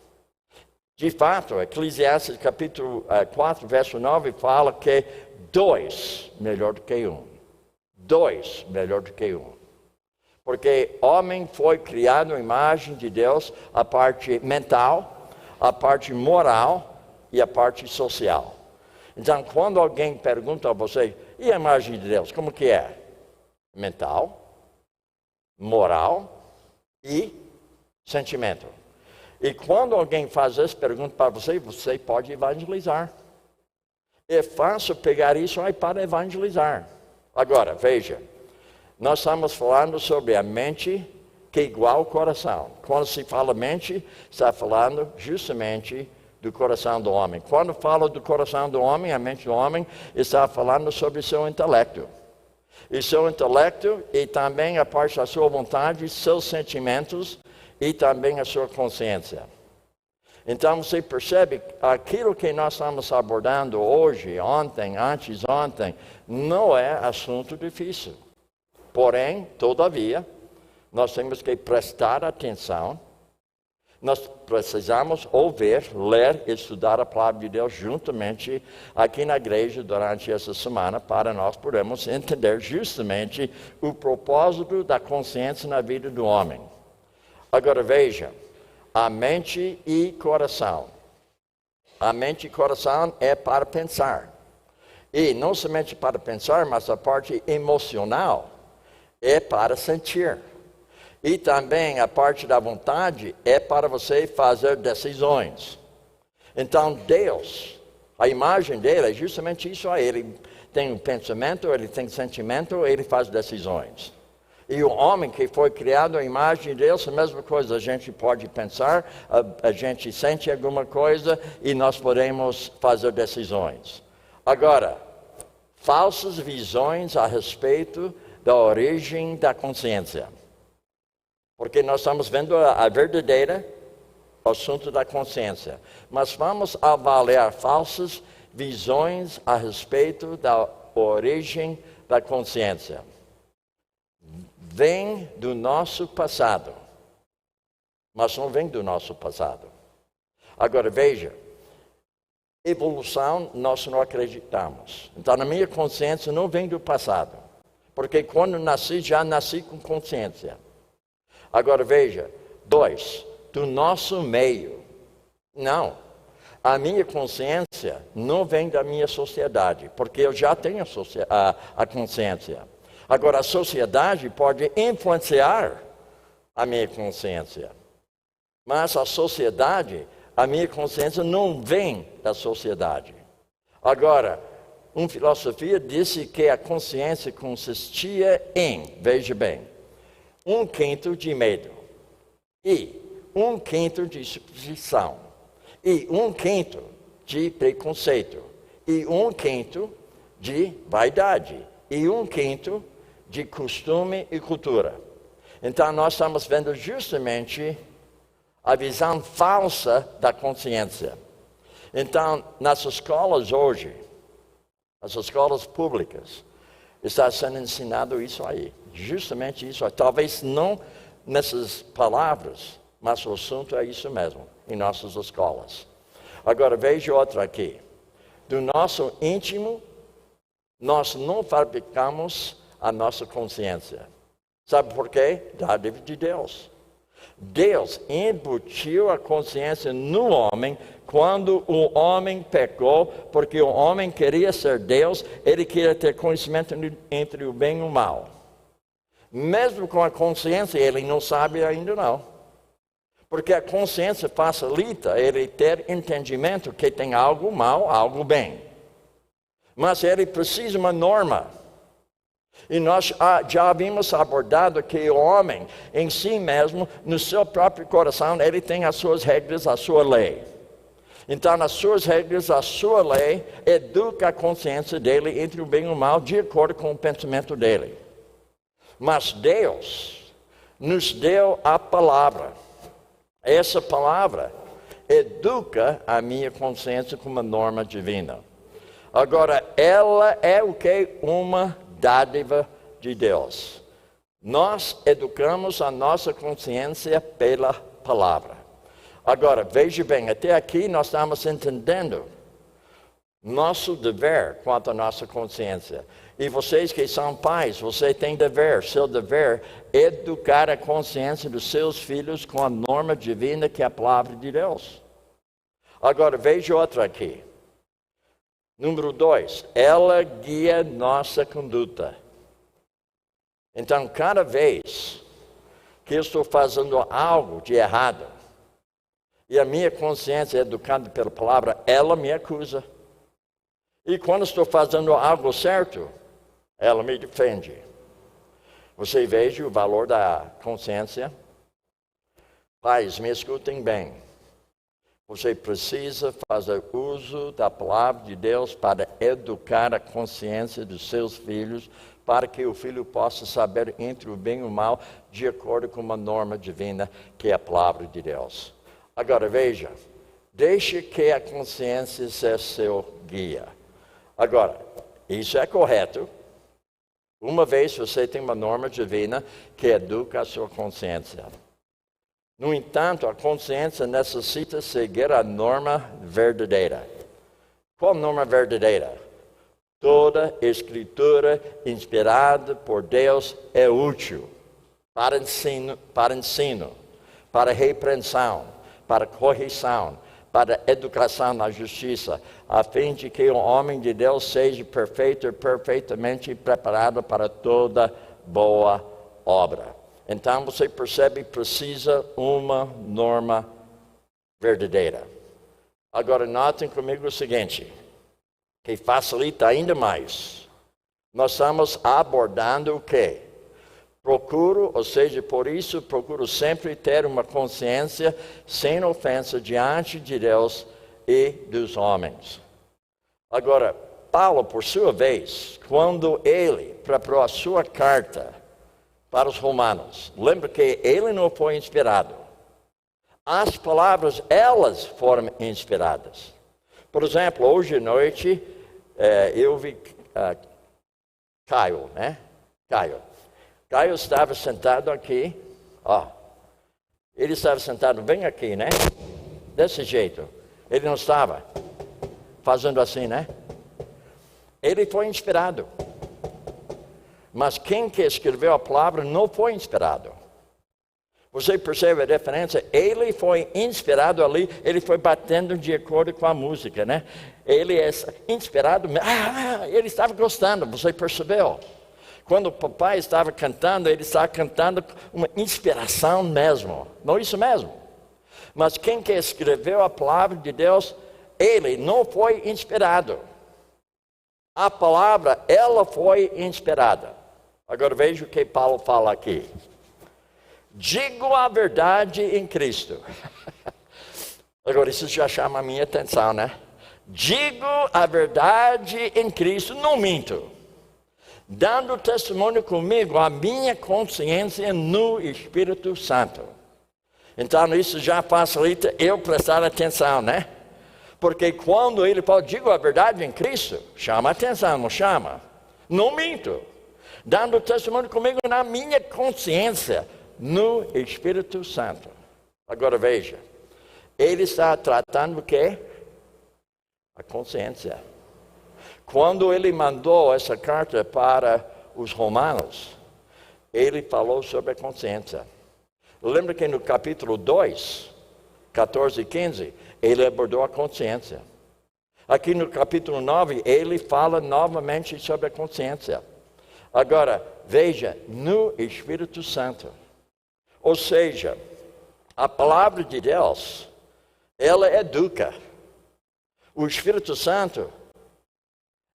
De fato, Eclesiastes capítulo 4, verso 9, fala que 2 melhor do que 1. 2 melhor do que 1. Porque homem foi criado à imagem de Deus, a parte mental, a parte moral e a parte social. Então, quando alguém pergunta a você, e a imagem de Deus, como que é? Mental, moral e sentimento. E quando alguém faz essa pergunta para você, você pode evangelizar. É fácil pegar isso aí para evangelizar. Agora, veja, nós estamos falando sobre a mente que é igual ao coração. Quando se fala mente, está falando justamente do coração do homem. Quando fala do coração do homem, a mente do homem, está falando sobre seu intelecto. E seu intelecto e também a parte da sua vontade, seus sentimentos e também a sua consciência. Então você percebe que aquilo que nós estamos abordando hoje, ontem, antes de ontem, não é assunto difícil. Porém, todavia, nós temos que prestar atenção. Nós precisamos ouvir, ler e estudar a palavra de Deus juntamente aqui na igreja durante essa semana para nós podermos entender justamente o propósito da consciência na vida do homem. Agora veja, a mente e coração. A mente e coração é para pensar. E não somente para pensar, mas a parte emocional é para sentir. E também a parte da vontade é para você fazer decisões. Então Deus, a imagem dele é justamente isso aí. Ele tem um pensamento, ele tem sentimento, ele faz decisões. E o homem que foi criado à imagem de Deus, a mesma coisa. A gente pode pensar, a gente sente alguma coisa e nós podemos fazer decisões. Agora, falsas visões a respeito da origem da consciência. Porque nós estamos vendo a verdadeira assunto da consciência. Mas vamos avaliar falsas visões a respeito da origem da consciência. Vem do nosso passado, mas não vem do nosso passado. Agora veja, evolução nós não acreditamos. Então a minha consciência não vem do passado, porque quando nasci, já nasci com consciência. Agora veja, 2, do nosso meio. Não, a minha consciência não vem da minha sociedade, porque eu já tenho a consciência. Agora, a sociedade pode influenciar a minha consciência. Mas a sociedade, a minha consciência não vem da sociedade. Agora, uma filosofia disse que a consciência consistia em, veja bem, 1/5 de medo, e 1/5 de superstição, e 1/5 de preconceito, e 1/5 de vaidade, e 1/5 de costume e cultura. Então nós estamos vendo justamente a visão falsa da consciência. Então, nas escolas hoje, as escolas públicas, está sendo ensinado isso aí. Justamente isso aí. Talvez não nessas palavras, mas o assunto é isso mesmo, em nossas escolas. Agora veja outra aqui. Do nosso íntimo, nós não fabricamos a nossa consciência. Sabe por quê? Dádiva de Deus. Deus embutiu a consciência no homem quando o homem pecou, porque o homem queria ser Deus, ele queria ter conhecimento entre o bem e o mal. Mesmo com a consciência, ele não sabe ainda não. Porque a consciência facilita ele ter entendimento que tem algo mal, algo bem. Mas ele precisa de uma norma. E nós já havíamos abordado que o homem, em si mesmo, no seu próprio coração, ele tem as suas regras, a sua lei. Então, as suas regras, a sua lei, educa a consciência dele entre o bem e o mal, de acordo com o pensamento dele. Mas Deus nos deu a palavra. Essa palavra educa a minha consciência com uma norma divina. Agora, ela é o que? Uma dádiva de Deus. Nós educamos a nossa consciência pela palavra. Agora, veja bem, até aqui nós estamos entendendo. nosso dever quanto à nossa consciência. E vocês que são pais, você tem dever. Seu dever é educar a consciência dos seus filhos com a norma divina que é a palavra de Deus. Agora, veja outra aqui. Número 2, ela guia nossa conduta. Então, cada vez que eu estou fazendo algo de errado, e a minha consciência é educada pela palavra, ela me acusa. E quando estou fazendo algo certo, ela me defende. Você veja o valor da consciência? Pais, me escutem bem. Você precisa fazer uso da palavra de Deus para educar a consciência dos seus filhos, para que o filho possa saber entre o bem e o mal, de acordo com uma norma divina, que é a palavra de Deus. Agora veja, deixe que a consciência seja seu guia. Agora, isso é correto. Uma vez você tem uma norma divina que educa a sua consciência. No entanto, a consciência necessita seguir a norma verdadeira. Qual norma verdadeira? Toda escritura inspirada por Deus é útil para ensino, para repreensão, para correção, para educação na justiça, a fim de que o homem de Deus seja perfeito e perfeitamente preparado para toda boa obra. Então você percebe que precisa uma norma verdadeira. Agora notem comigo o seguinte, que facilita ainda mais. Nós estamos abordando o quê? Por isso procuro sempre ter uma consciência sem ofensa diante de Deus e dos homens. Agora, Paulo, por sua vez, quando ele preparou a sua carta para os romanos, lembra que ele não foi inspirado. As palavras, elas foram inspiradas. Por exemplo, hoje à noite, eu vi Caio, né? Caio estava sentado aqui, ó. Ele estava sentado bem aqui, né? Desse jeito. Ele não estava fazendo assim, né? Ele foi inspirado. Mas quem que escreveu a palavra não foi inspirado. Você percebe a diferença? Ele foi inspirado ali, ele foi batendo de acordo com a música, né? Ele é inspirado, ele estava gostando, você percebeu? Quando o papai estava cantando, ele estava cantando uma inspiração mesmo. Não é isso mesmo? Mas quem que escreveu a palavra de Deus, ele não foi inspirado. A palavra, ela foi inspirada. Agora veja o que Paulo fala aqui. Digo a verdade em Cristo. Agora isso já chama a minha atenção, né? Digo a verdade em Cristo, não minto. Dando testemunho comigo a minha consciência no Espírito Santo. Então isso já facilita eu prestar atenção, né? Porque quando ele fala, digo a verdade em Cristo, chama atenção, não chama? Não minto. Dando testemunho comigo na minha consciência no Espírito Santo. Agora veja, ele está tratando o quê? A consciência. Quando ele mandou essa carta para os romanos, ele falou sobre a consciência. Lembra que no capítulo 2, 14 e 15, ele abordou a consciência. Aqui no capítulo 9, ele fala novamente sobre a consciência. Agora, veja, no Espírito Santo. Ou seja, a palavra de Deus, ela educa. O Espírito Santo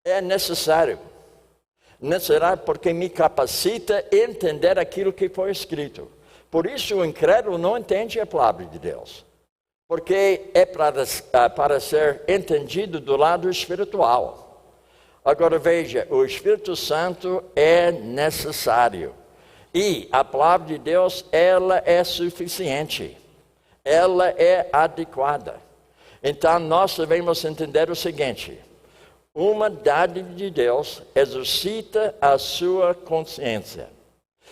é necessário porque me capacita a entender aquilo que foi escrito. Por isso o incrédulo não entende a palavra de Deus, porque é para ser entendido do lado espiritual. Agora veja, o Espírito Santo é necessário e a palavra de Deus, ela é suficiente, ela é adequada. Então nós devemos entender o seguinte: uma dádiva de Deus exercita a sua consciência.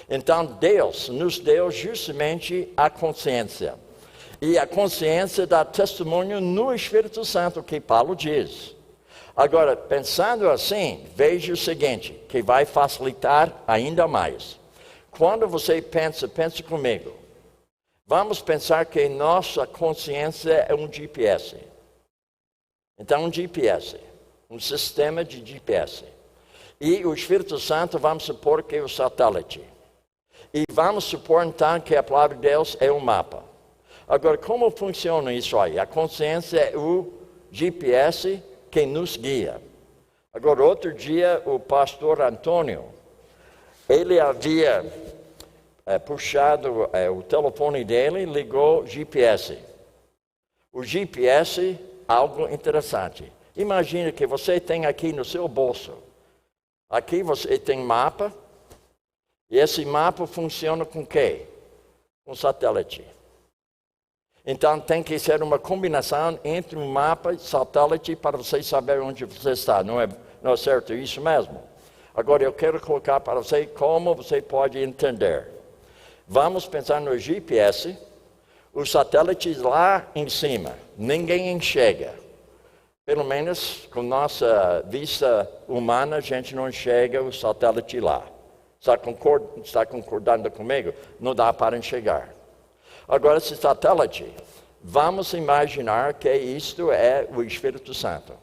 Então Deus nos deu justamente a consciência. E a consciência dá testemunho no Espírito Santo, que Paulo diz. Agora, pensando assim, veja o seguinte, que vai facilitar ainda mais. Quando você pensa comigo. Vamos pensar que nossa consciência é um GPS. Então, um GPS, um sistema de GPS. E o Espírito Santo, vamos supor que é o satélite. E vamos supor, então, que a palavra de Deus é um mapa. Agora, como funciona isso aí? A consciência é o GPS que nos guia. Agora, outro dia, o pastor Antônio, ele havia puxado o telefone dele e ligou GPS. O GPS, algo interessante. Imagina que você tem aqui no seu bolso. Aqui você tem mapa. E esse mapa funciona com o quê? Com satélite. Então tem que ser uma combinação entre um mapa e satélite para você saber onde você está. Não é certo isso mesmo? Agora eu quero colocar para você como você pode entender. Vamos pensar no GPS, os satélites lá em cima, ninguém enxerga. Pelo menos com nossa vista humana, a gente não enxerga o satélite lá. Está concordando comigo? Não dá para enxergar. Agora, esse satélite, vamos imaginar que isto é o Espírito Santo.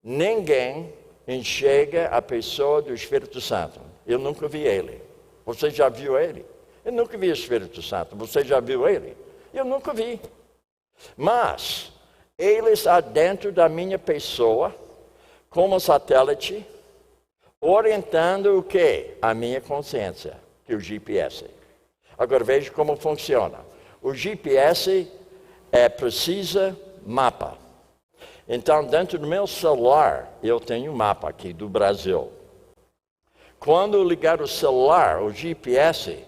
Ninguém enxerga a pessoa do Espírito Santo. Eu nunca vi ele. Você já viu ele? Eu nunca vi o Espírito Santo. Você já viu ele? Eu nunca vi. Mas ele está dentro da minha pessoa, como satélite, orientando o quê? A minha consciência, que é o GPS. Agora veja como funciona. O GPS precisa mapa. Então, dentro do meu celular, eu tenho um mapa aqui do Brasil. Quando eu ligar o celular, o GPS,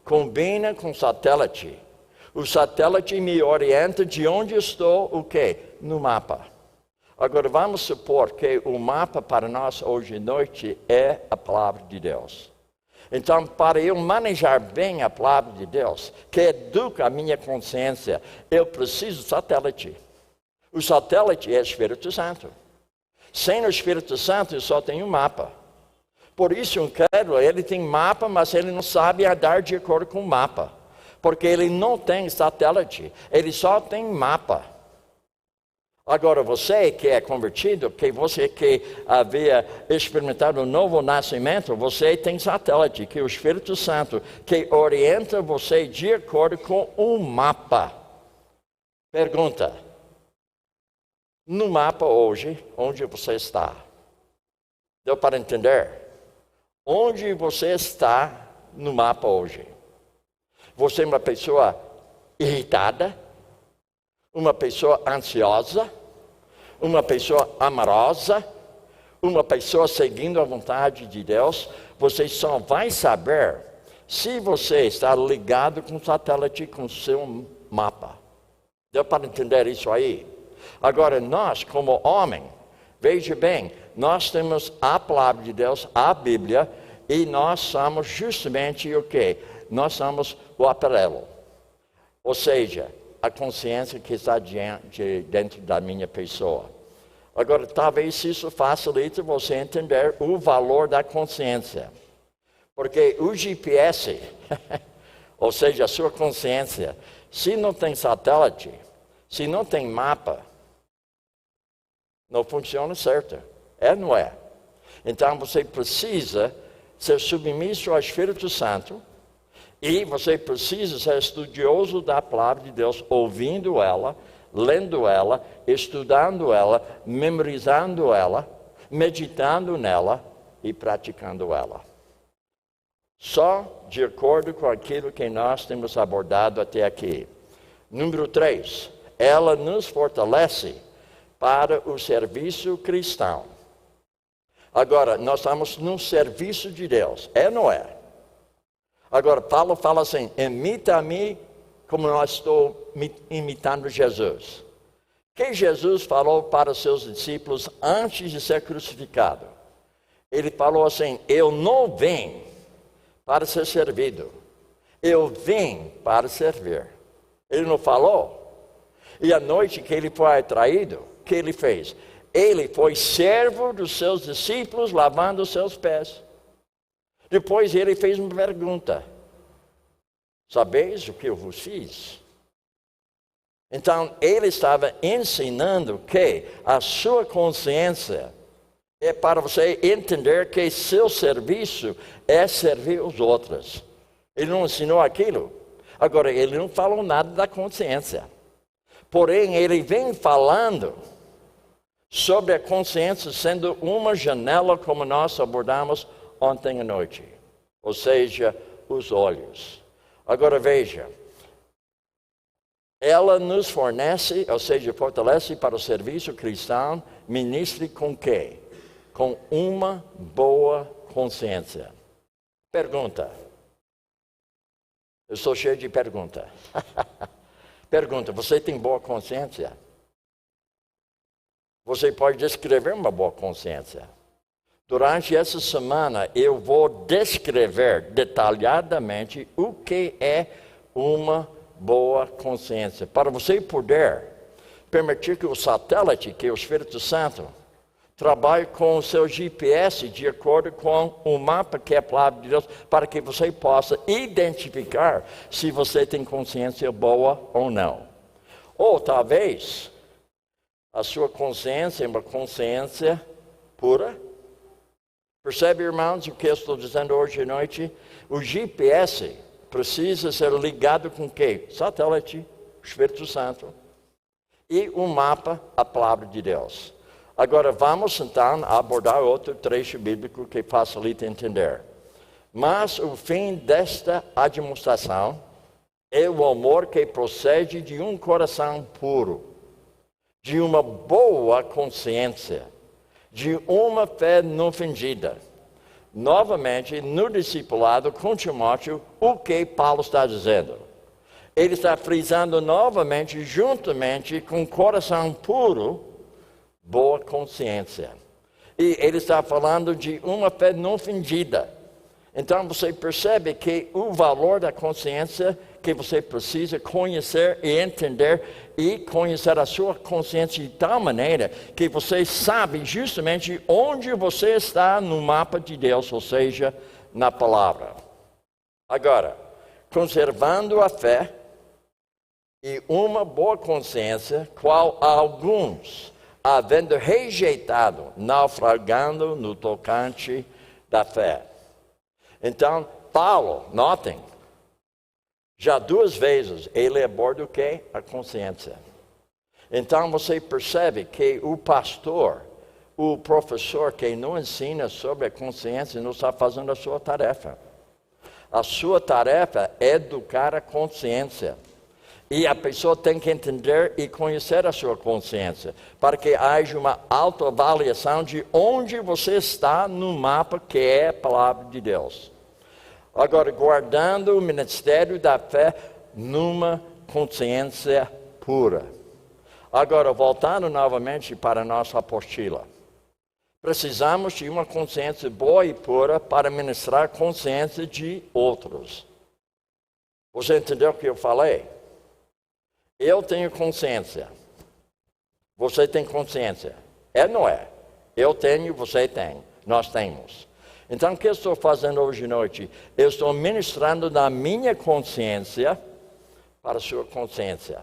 combina com o satélite. O satélite me orienta de onde estou, o quê? No mapa. Agora, vamos supor que o mapa para nós hoje à noite é a palavra de Deus. Então, para eu manejar bem a palavra de Deus, que educa a minha consciência, eu preciso do satélite. O satélite é o Espírito Santo. Sem o Espírito Santo, eu só tenho um mapa. Por isso, um incrédulo, ele tem mapa, mas ele não sabe andar de acordo com o mapa. Porque ele não tem satélite, ele só tem mapa. Agora, você que é convertido, que você que havia experimentado o novo nascimento, você tem satélite, que é o Espírito Santo, que orienta você de acordo com um mapa. Pergunta: no mapa hoje, onde você está? Deu para entender? Onde você está no mapa hoje? Você é uma pessoa irritada? Uma pessoa ansiosa? Uma pessoa amorosa? Uma pessoa seguindo a vontade de Deus? Você só vai saber se você está ligado com o satélite, com o seu mapa. Deu para entender isso aí? Agora, nós, como homem, veja bem, nós temos a palavra de Deus, a Bíblia, e nós somos justamente o quê? Nós somos o aparelho. Ou seja, a consciência que está dentro da minha pessoa. Agora, talvez isso facilite você entender o valor da consciência. Porque o GPS, ou seja, a sua consciência, se não tem satélite, se não tem mapa, não funciona certo. É ou não é? Então, você precisa ser submisso ao Espírito Santo, e você precisa ser estudioso da palavra de Deus, ouvindo ela, lendo ela, estudando ela, memorizando ela, meditando nela e praticando ela. Só de acordo com aquilo que nós temos abordado até aqui. Número 3, ela nos fortalece para o serviço cristão. Agora, nós estamos no serviço de Deus, é ou não é? Agora, Paulo fala assim: imita-me como eu estou imitando Jesus. O que Jesus falou para os seus discípulos antes de ser crucificado? Ele falou assim: eu não vim para ser servido, eu vim para servir. Ele não falou? E a noite que ele foi traído, o que ele fez? Ele foi servo dos seus discípulos, lavando os seus pés. Depois ele fez uma pergunta. Sabeis o que eu vos fiz? Então, ele estava ensinando que a sua consciência é para você entender que seu serviço é servir os outros. Ele não ensinou aquilo. Agora, ele não falou nada da consciência. Porém, ele vem falando sobre a consciência sendo uma janela como nós abordamos ontem à noite. Ou seja, os olhos. Agora veja. Ela nos fornece, ou seja, fortalece para o serviço cristão, ministre com quê? Com uma boa consciência. Pergunta. Eu sou cheio de pergunta. Pergunta, você tem boa consciência? Você pode descrever uma boa consciência. Durante essa semana, eu vou descrever detalhadamente o que é uma boa consciência. Para você poder permitir que o satélite, que é o Espírito Santo, trabalhe com o seu GPS de acordo com o mapa que é a palavra de Deus, para que você possa identificar se você tem consciência boa ou não. Ou talvez a sua consciência é uma consciência pura. Percebe, irmãos, o que eu estou dizendo hoje à noite? O GPS precisa ser ligado com o quê? Satélite, o Espírito Santo. E o mapa, a palavra de Deus. Agora vamos então abordar outro trecho bíblico que facilita entender. Mas o fim desta administração é o amor que procede de um coração puro, de uma boa consciência, de uma fé não fingida. Novamente, no discipulado com Timóteo, o que Paulo está dizendo? Ele está frisando novamente, juntamente com coração puro, boa consciência. E ele está falando de uma fé não fingida. Então você percebe que o valor da consciência que você precisa conhecer e entender e conhecer a sua consciência de tal maneira que você sabe justamente onde você está no mapa de Deus, ou seja, na palavra. Agora, conservando a fé e uma boa consciência, qual alguns, havendo rejeitado, naufragando no tocante da fé. Então, Paulo, notem, já 2 vezes ele aborda o quê? A consciência. Então você percebe que o pastor, o professor que não ensina sobre a consciência não está fazendo a sua tarefa. A sua tarefa é educar a consciência. E a pessoa tem que entender e conhecer a sua consciência, para que haja uma autoavaliação de onde você está no mapa que é a palavra de Deus. Agora, guardando o ministério da fé numa consciência pura. Agora, voltando novamente para a nossa apostila. Precisamos de uma consciência boa e pura para ministrar a consciência de outros. Você entendeu o que eu falei? Eu tenho consciência. Você tem consciência. É ou não é? Eu tenho, você tem. Nós temos. Então, o que eu estou fazendo hoje à noite? Eu estou ministrando na minha consciência para a sua consciência.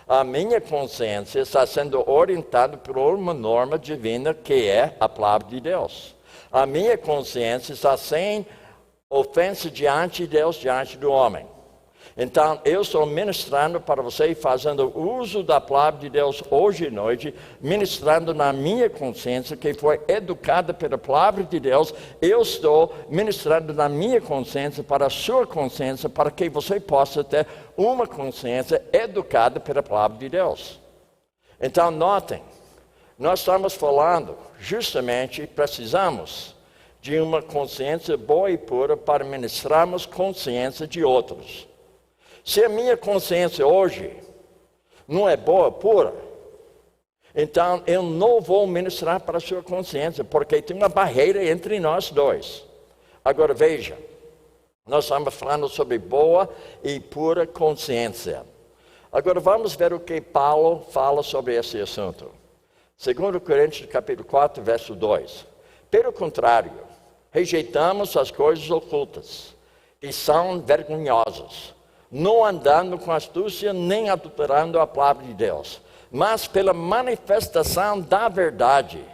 A minha consciência está sendo orientada por uma norma divina que é a palavra de Deus. A minha consciência está sem ofensa diante de Deus, diante do homem. Então, eu estou ministrando para você, fazendo uso da palavra de Deus hoje à noite, ministrando na minha consciência, que foi educada pela palavra de Deus. Eu estou ministrando na minha consciência para a sua consciência, para que você possa ter uma consciência educada pela palavra de Deus. Então, notem, nós estamos falando, justamente, precisamos de uma consciência boa e pura para ministrarmos consciência de outros. Se a minha consciência hoje não é boa, pura, então eu não vou ministrar para a sua consciência, porque tem uma barreira entre nós dois. Agora veja, nós estamos falando sobre boa e pura consciência. Agora vamos ver o que Paulo fala sobre esse assunto. 2 Coríntios capítulo 4, verso 2. Pelo contrário, rejeitamos as coisas ocultas, que são vergonhosas, não andando com astúcia, nem adulterando a palavra de Deus, mas pela manifestação da verdade,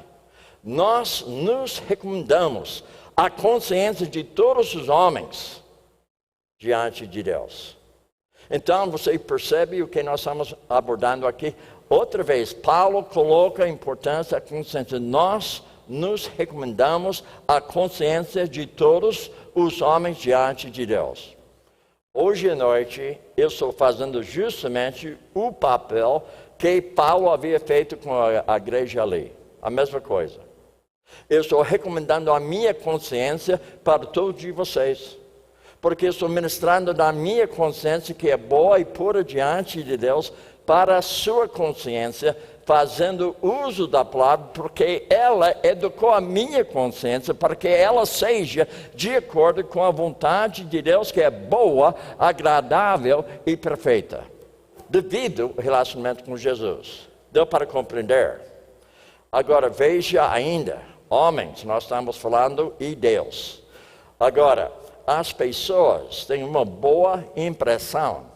nós nos recomendamos à consciência de todos os homens diante de Deus. Então, você percebe o que nós estamos abordando aqui? Outra vez, Paulo coloca a importância da consciência. Nós nos recomendamos à consciência de todos os homens diante de Deus. Hoje à noite, eu estou fazendo justamente o papel que Paulo havia feito com a igreja ali. A mesma coisa. Eu estou recomendando a minha consciência para todos de vocês. Porque eu estou ministrando da minha consciência que é boa e pura diante de Deus para a sua consciência, fazendo uso da palavra, porque ela educou a minha consciência para que ela seja de acordo com a vontade de Deus, que é boa, agradável e perfeita. Devido ao relacionamento com Jesus. Deu para compreender? Agora veja ainda, homens, nós estamos falando e Deus. Agora, as pessoas têm uma boa impressão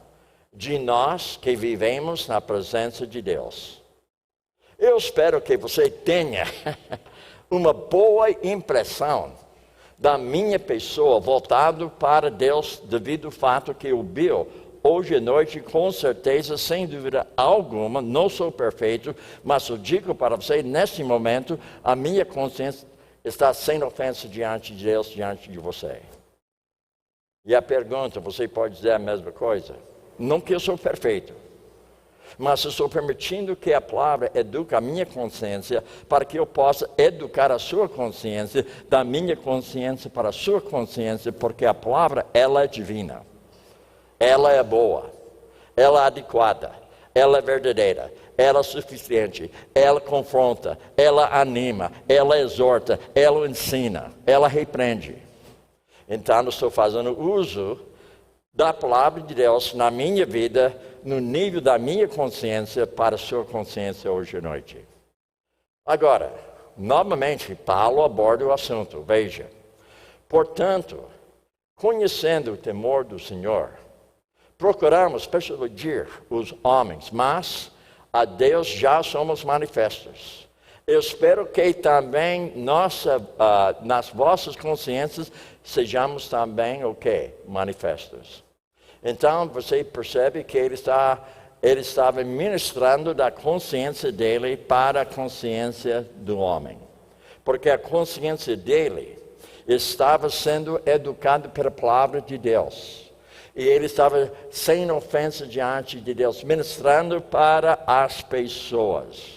de nós que vivemos na presença de Deus. Eu espero que você tenha uma boa impressão da minha pessoa voltado para Deus, devido ao fato que o Bill, hoje à noite, com certeza, sem dúvida alguma, não sou perfeito, mas eu digo para você, nesse momento, a minha consciência está sem ofensa diante de Deus, diante de você. E a pergunta, você pode dizer a mesma coisa? Não que eu sou perfeito, mas eu estou permitindo que a palavra eduque a minha consciência para que eu possa educar a sua consciência, da minha consciência para a sua consciência, porque a palavra, ela é divina. Ela é boa, ela é adequada, ela é verdadeira, ela é suficiente, ela confronta, ela anima, ela exorta, ela ensina, ela repreende. Então, eu estou fazendo uso da palavra de Deus na minha vida, no nível da minha consciência, para a sua consciência hoje à noite. Agora, novamente, Paulo aborda o assunto. Veja, portanto, conhecendo o temor do Senhor, procuramos persuadir os homens, mas a Deus já somos manifestos. Eu espero que também nas vossas consciências sejamos também o quê? Manifestos. Então você percebe que ele estava ministrando da consciência dele para a consciência do homem. Porque a consciência dele estava sendo educada pela palavra de Deus. E ele estava sem ofensa diante de Deus, ministrando para as pessoas.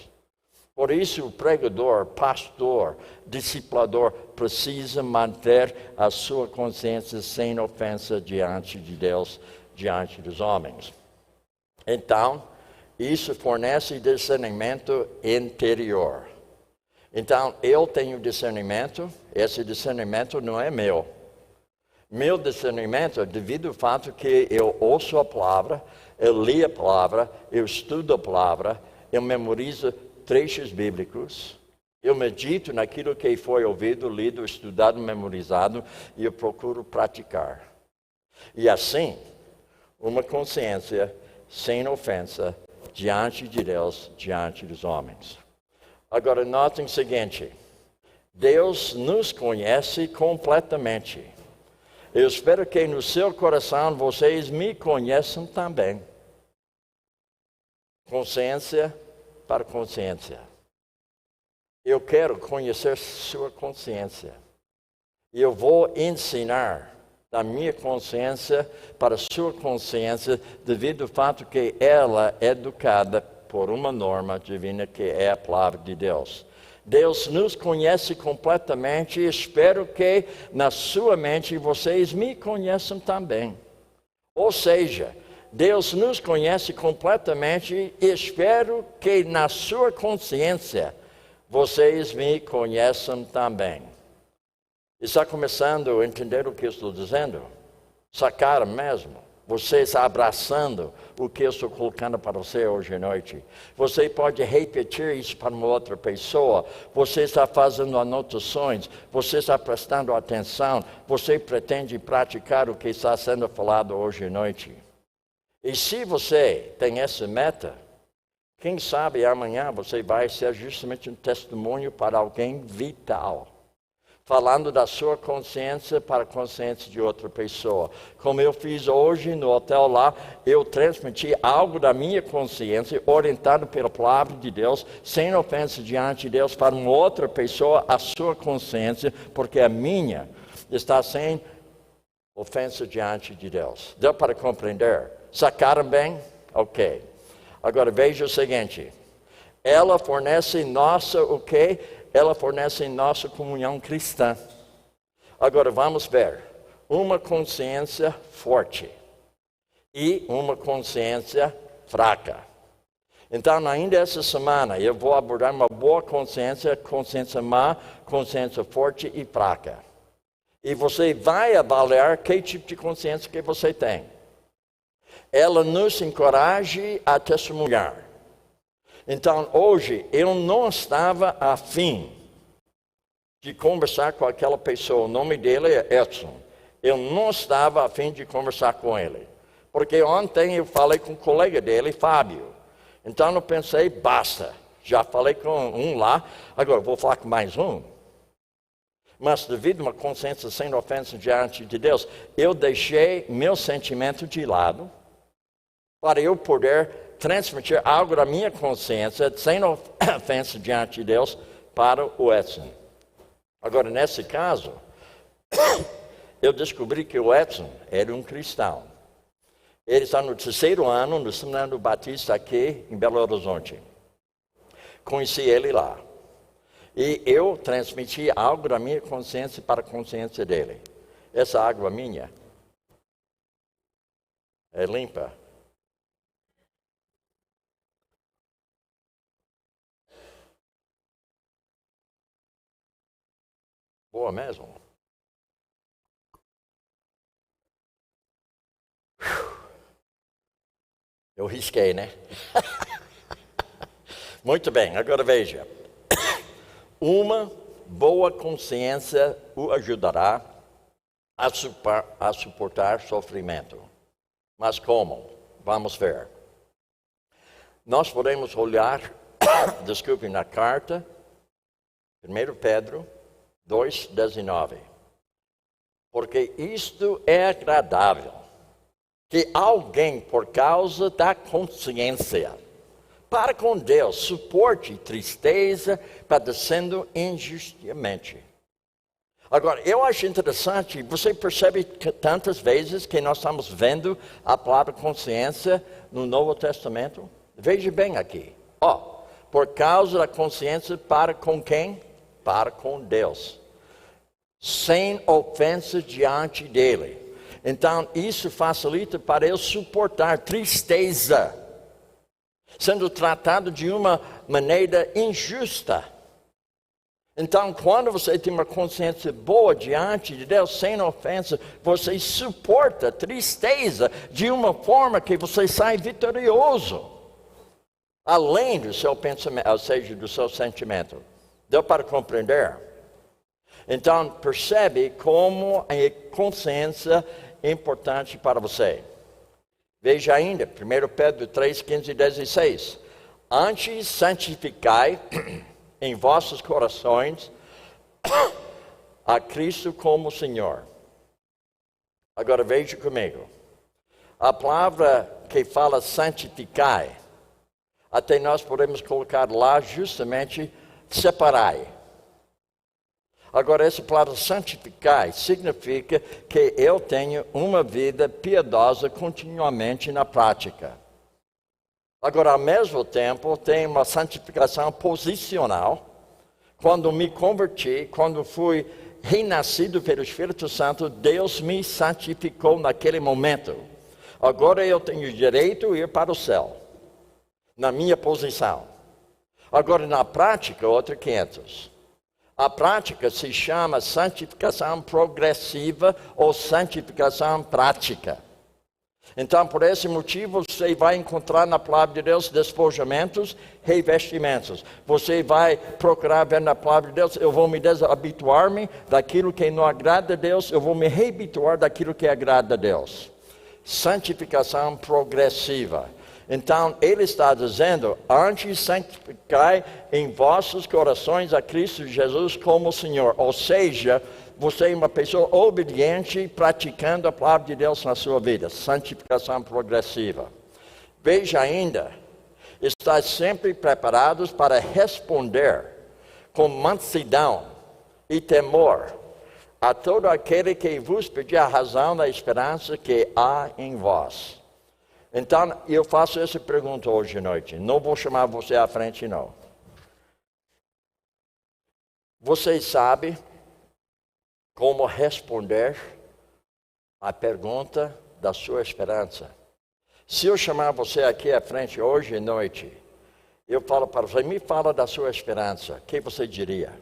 Por isso, o pregador, pastor, discipulador, precisa manter a sua consciência sem ofensa diante de Deus, diante dos homens. Então, isso fornece discernimento interior. Então, eu tenho discernimento, esse discernimento não é meu. Meu discernimento é devido ao fato que eu ouço a palavra, eu li a palavra, eu estudo a palavra, eu memorizo trechos bíblicos, eu medito naquilo que foi ouvido, lido, estudado, memorizado, e eu procuro praticar. E assim, uma consciência sem ofensa diante de Deus, diante dos homens. Agora, notem o seguinte, Deus nos conhece completamente. Eu espero que no seu coração vocês me conheçam também. Consciência para consciência. Eu quero conhecer sua consciência. E eu vou ensinar da minha consciência para sua consciência, devido ao fato que ela é educada por uma norma divina que é a palavra de Deus. Deus nos conhece completamente e espero que na sua mente vocês me conheçam também. Ou seja, Deus nos conhece completamente e espero que na sua consciência vocês me conheçam também. Está começando a entender o que eu estou dizendo? Sacaram mesmo? Você está abraçando o que eu estou colocando para você hoje à noite. Você pode repetir isso para uma outra pessoa. Você está fazendo anotações. Você está prestando atenção. Você pretende praticar o que está sendo falado hoje à noite. E se você tem essa meta, quem sabe amanhã você vai ser justamente um testemunho para alguém vital. Falando da sua consciência para a consciência de outra pessoa. Como eu fiz hoje no hotel lá, eu transmiti algo da minha consciência, orientado pela palavra de Deus, sem ofensa diante de Deus, para uma outra pessoa, a sua consciência, porque a minha está sem ofensa diante de Deus. Deu para compreender? Sacaram bem? Ok. Agora veja o seguinte. Ela fornece nossa o quê? Ela fornece nossa comunhão cristã. Agora vamos ver. Uma consciência forte e uma consciência fraca. Então, ainda essa semana, eu vou abordar uma boa consciência, consciência má, consciência forte e fraca. E você vai avaliar que tipo de consciência que você tem. Ela nos encoraja a testemunhar. Então, hoje, eu não estava afim de conversar com aquela pessoa. O nome dele é Edson. Eu não estava afim de conversar com ele. Porque ontem eu falei com um colega dele, Fábio. Então, eu pensei, basta. Já falei com um lá, agora vou falar com mais um. Mas, devido a uma consciência sem ofensa diante de Deus, eu deixei meu sentimento de lado para eu poder transmitir algo da minha consciência, sem ofensa diante de Deus, para o Edson. Agora, nesse caso, eu descobri que o Edson era um cristão. Ele está no 3º ano no Seminário Batista aqui em Belo Horizonte. Conheci ele lá. E eu transmiti algo da minha consciência para a consciência dele. Essa água minha é limpa. Boa mesmo. Eu risquei, né? Muito bem, agora veja. Uma boa consciência o ajudará a suportar sofrimento. Mas como? Vamos ver. Nós podemos olhar, na carta, 1 Pedro 2:19. Porque isto é agradável, que alguém, por causa da consciência, para com Deus, suporte tristeza, padecendo injustamente. Agora, eu acho interessante, você percebe que tantas vezes que nós estamos vendo a palavra consciência no Novo Testamento? Veja bem aqui. Por causa da consciência, para com quem? Para com Deus. Sem ofensa diante dele. Então, isso facilita para eu suportar tristeza, sendo tratado de uma maneira injusta. Então, quando você tem uma consciência boa diante de Deus, sem ofensa, você suporta tristeza de uma forma que você sai vitorioso, além do seu pensamento, ou seja, do seu sentimento. Deu para compreender? Então, percebe como a consciência é importante para você. Veja ainda, 1 Pedro 3, 15 e 16. Antes santificai em vossos corações a Cristo como Senhor. Agora veja comigo. A palavra que fala santificai, até nós podemos colocar lá justamente separai. Agora, essa palavra santificar significa que eu tenho uma vida piedosa continuamente na prática. Agora, ao mesmo tempo, tem uma santificação posicional. Quando me converti, quando fui renascido pelo Espírito Santo, Deus me santificou naquele momento. Agora eu tenho direito de ir para o céu, na minha posição. Agora, na prática, outra 500. A prática se chama santificação progressiva ou santificação prática. Então, por esse motivo, você vai encontrar na palavra de Deus despojamentos, revestimentos. Você vai procurar ver na palavra de Deus, eu vou me desabituar-me daquilo que não agrada a Deus, eu vou me reabituar daquilo que agrada a Deus. Santificação progressiva. Então, ele está dizendo, antes santificai em vossos corações a Cristo Jesus como Senhor. Ou seja, você é uma pessoa obediente, praticando a palavra de Deus na sua vida. Santificação progressiva. Veja ainda, estáis sempre preparados para responder com mansidão e temor a todo aquele que vos pedir a razão da esperança que há em vós. Então, eu faço essa pergunta hoje à noite. Não vou chamar você à frente, não. Você sabe como responder à pergunta da sua esperança? Se eu chamar você aqui à frente hoje à noite, eu falo para você, me fala da sua esperança. O que você diria?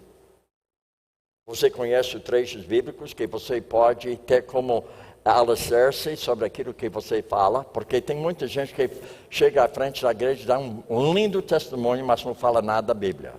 Você conhece os trechos bíblicos que você pode ter como alicerce sobre aquilo que você fala? Porque tem muita gente que chega à frente da igreja e dá um lindo testemunho, mas não fala nada da Bíblia.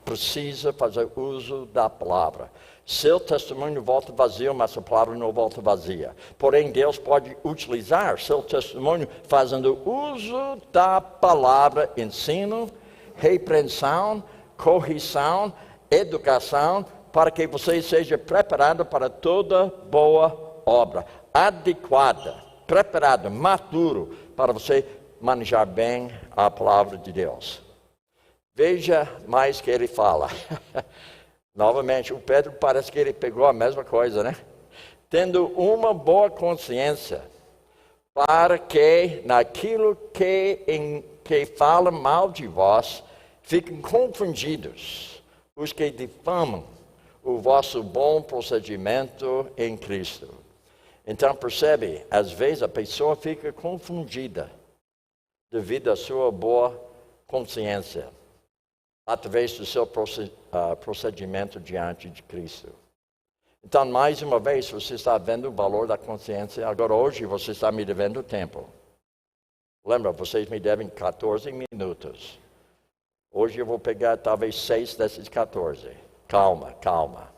Precisa fazer uso da palavra. Seu testemunho volta vazio, mas a palavra não volta vazia. Porém, Deus pode utilizar seu testemunho fazendo uso da palavra, ensino, repreensão, correção, educação, para que você seja preparado para toda boa obra, adequada, preparado, maduro, para você manejar bem a palavra de Deus. Veja mais que ele fala. Novamente, o Pedro parece que ele pegou a mesma coisa, né? Tendo uma boa consciência, para que naquilo que fala mal de vós, fiquem confundidos os que difamam o vosso bom procedimento em Cristo. Então percebe, às vezes a pessoa fica confundida devido à sua boa consciência, através do seu procedimento diante de Cristo. Então, mais uma vez, você está vendo o valor da consciência. Agora, hoje, você está me devendo tempo. Lembra, vocês me devem 14 minutos. Hoje eu vou pegar talvez 6 desses 14. Calma, calma.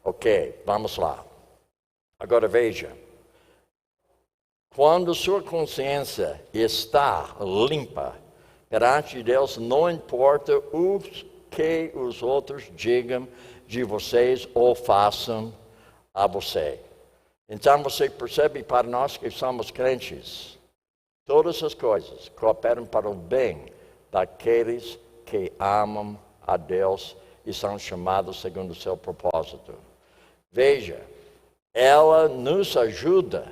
Ok, vamos lá. Agora veja. Quando sua consciência está limpa perante Deus, não importa o que os outros digam de vocês ou façam a você. Então você percebe, para nós que somos crentes, todas as coisas cooperam para o bem daqueles que amam a Deus e são chamados segundo o seu propósito. Veja, ela nos ajuda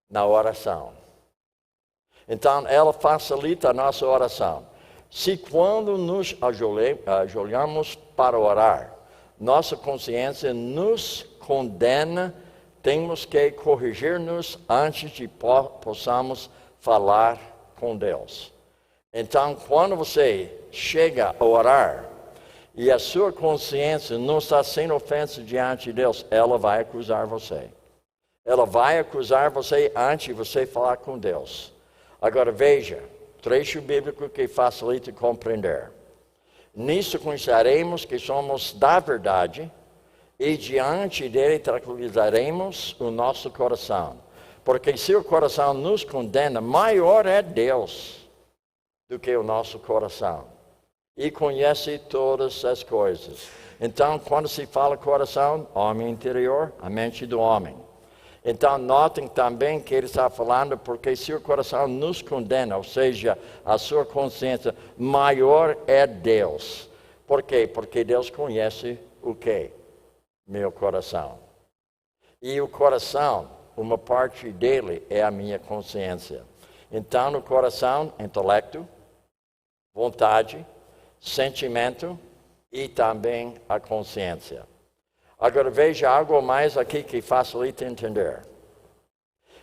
na oração. Então, ela facilita a nossa oração. Se quando nos ajoelhamos para orar, nossa consciência nos condena, temos que corrigir-nos antes de possamos falar com Deus. Então, quando você chega a orar e a sua consciência não está sem ofensa diante de Deus, ela vai acusar você. Ela vai acusar você antes de você falar com Deus. Agora veja, trecho bíblico que facilita compreender. Nisso conheceremos que somos da verdade e diante dele tranquilizaremos o nosso coração. Porque se o coração nos condena, maior é Deus do que o nosso coração. E conhece todas as coisas. Então, quando se fala coração, homem interior, a mente do homem. Então, notem também que ele está falando porque se o coração nos condena, ou seja, a sua consciência, maior é Deus. Por quê? Porque Deus conhece o quê? Meu coração. E o coração, uma parte dele é a minha consciência. Então, no coração, intelecto, vontade, sentimento e também a consciência. Agora veja algo mais aqui que facilita entender.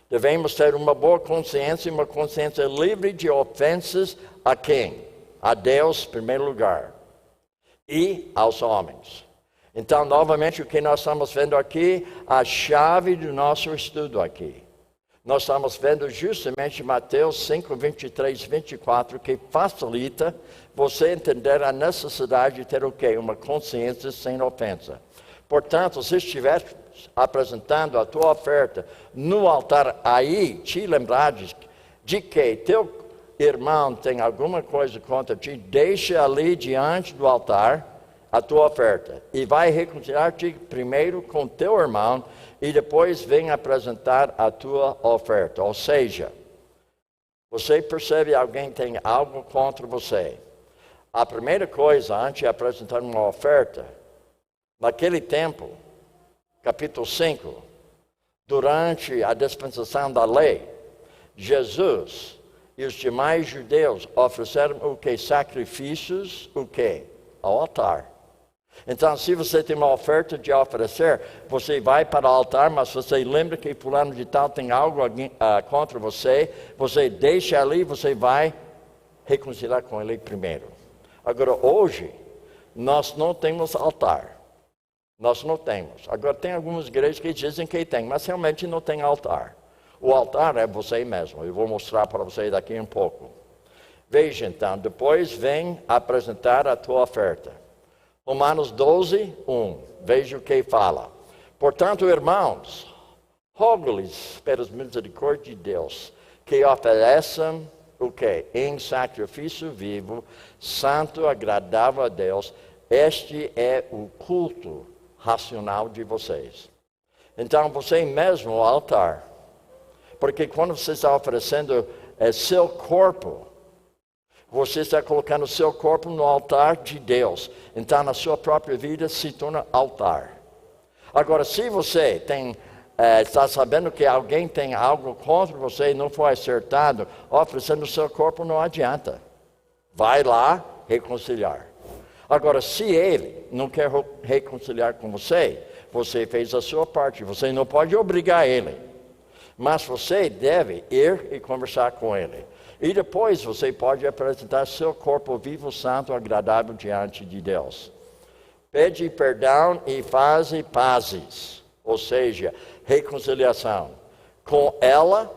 Devemos ter uma boa consciência, uma consciência livre de ofensas a quem? A Deus, em primeiro lugar, e aos homens. Então, novamente, o que nós estamos vendo aqui, a chave do nosso estudo aqui. Nós estamos vendo justamente Mateus 5, 23, 24, que facilita você entender a necessidade de ter o quê? Uma consciência sem ofensa. Portanto, se estiver apresentando a tua oferta no altar, aí te lembrares de que teu irmão tem alguma coisa contra ti, deixa ali diante do altar a tua oferta e vai reconciliar-te primeiro com teu irmão e depois vem apresentar a tua oferta. Ou seja, você percebe que alguém tem algo contra você. A primeira coisa, antes de apresentar uma oferta, naquele tempo, capítulo 5, durante a dispensação da lei, Jesus e os demais judeus ofereceram o que? Sacrifícios, o que? Ao altar. Então, se você tem uma oferta de oferecer, você vai para o altar, mas você lembra que fulano de tal tem algo contra você, você deixa ali, você vai reconciliar com ele primeiro. Agora, hoje, nós não temos altar. Nós não temos. Agora, tem algumas igrejas que dizem que tem, mas realmente não tem altar. O altar é você mesmo. Eu vou mostrar para você daqui um pouco. Veja, então, depois vem apresentar a tua oferta. Romanos 12, 1. Veja o que fala. Portanto, irmãos, rogo-lhes pelas misericórdias de Deus, que ofereçam o quê? Em sacrifício vivo, santo, agradável a Deus. Este é o culto racional de vocês. Então, você mesmo, o altar. Porque quando você está oferecendo seu corpo, você está colocando o seu corpo no altar de Deus. Então, a sua própria vida se torna altar. Agora, se você está sabendo que alguém tem algo contra você e não foi acertado, oferecendo o seu corpo não adianta. Vai lá reconciliar. Agora, se ele não quer reconciliar com você, você fez a sua parte. Você não pode obrigar ele. Mas você deve ir e conversar com ele. E depois você pode apresentar seu corpo vivo, santo, agradável diante de Deus. Pede perdão e faze pazes, ou seja, reconciliação. Com ela,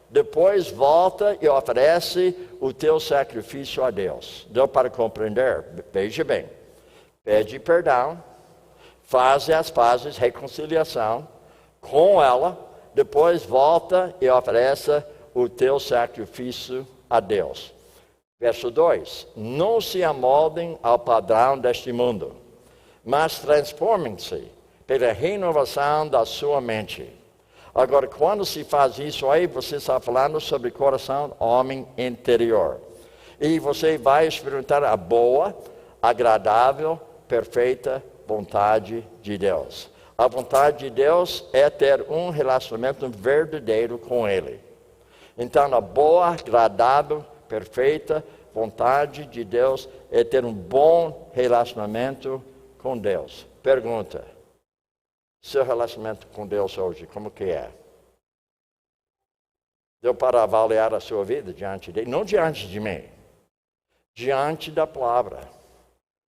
depois volta e oferece o teu sacrifício a Deus. Deu para compreender? Veja bem. Pede perdão, faz as pazes, reconciliação. Com ela, depois volta e oferece o teu sacrifício a Deus. Verso 2. Não se amoldem ao padrão deste mundo, mas transformem-se pela renovação da sua mente. Agora, quando se faz isso aí, você está falando sobre coração, homem interior. E você vai experimentar a boa, agradável, perfeita vontade de Deus. A vontade de Deus é ter um relacionamento verdadeiro com Ele. Então, a boa, agradável, perfeita vontade de Deus é ter um bom relacionamento com Deus. Pergunta: seu relacionamento com Deus hoje, como que é? Deu para avaliar a sua vida diante dele? Não diante de mim. Diante da palavra.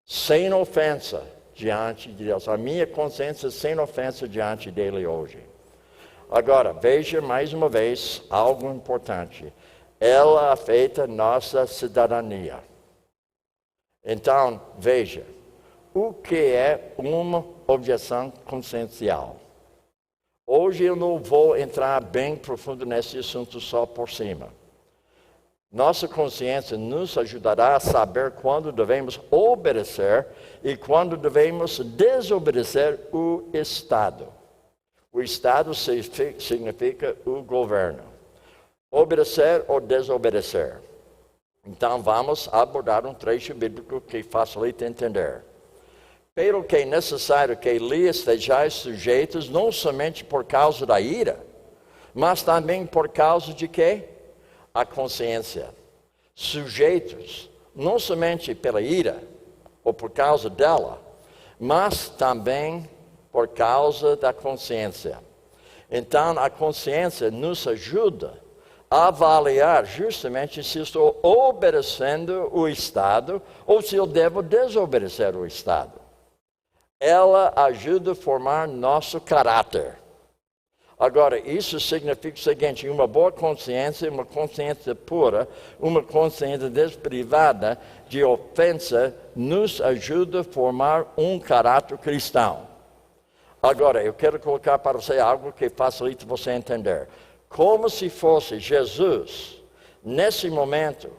Sem ofensa diante de Deus. A minha consciência sem ofensa diante dele hoje. Agora, veja mais uma vez algo importante. Ela afeta nossa cidadania. Então, veja. O que é uma objeção consciencial? Hoje eu não vou entrar bem profundo nesse assunto só por cima. Nossa consciência nos ajudará a saber quando devemos obedecer e quando devemos desobedecer o Estado. O Estado significa o governo. Obedecer ou desobedecer. Então vamos abordar um trecho bíblico que facilita entender. Pelo que é necessário que lhe estejais sujeitos, não somente por causa da ira, mas também por causa de quê? A consciência. Sujeitos, não somente pela ira, ou por causa dela, mas também por causa da consciência. Então, a consciência nos ajuda a avaliar justamente se estou obedecendo o Estado ou se eu devo desobedecer o Estado. Ela ajuda a formar nosso caráter. Agora, isso significa o seguinte: uma boa consciência, uma consciência pura, uma consciência desprivada de ofensa, nos ajuda a formar um caráter cristão. Agora, eu quero colocar para você algo que facilita você entender. Como se fosse Jesus, nesse momento,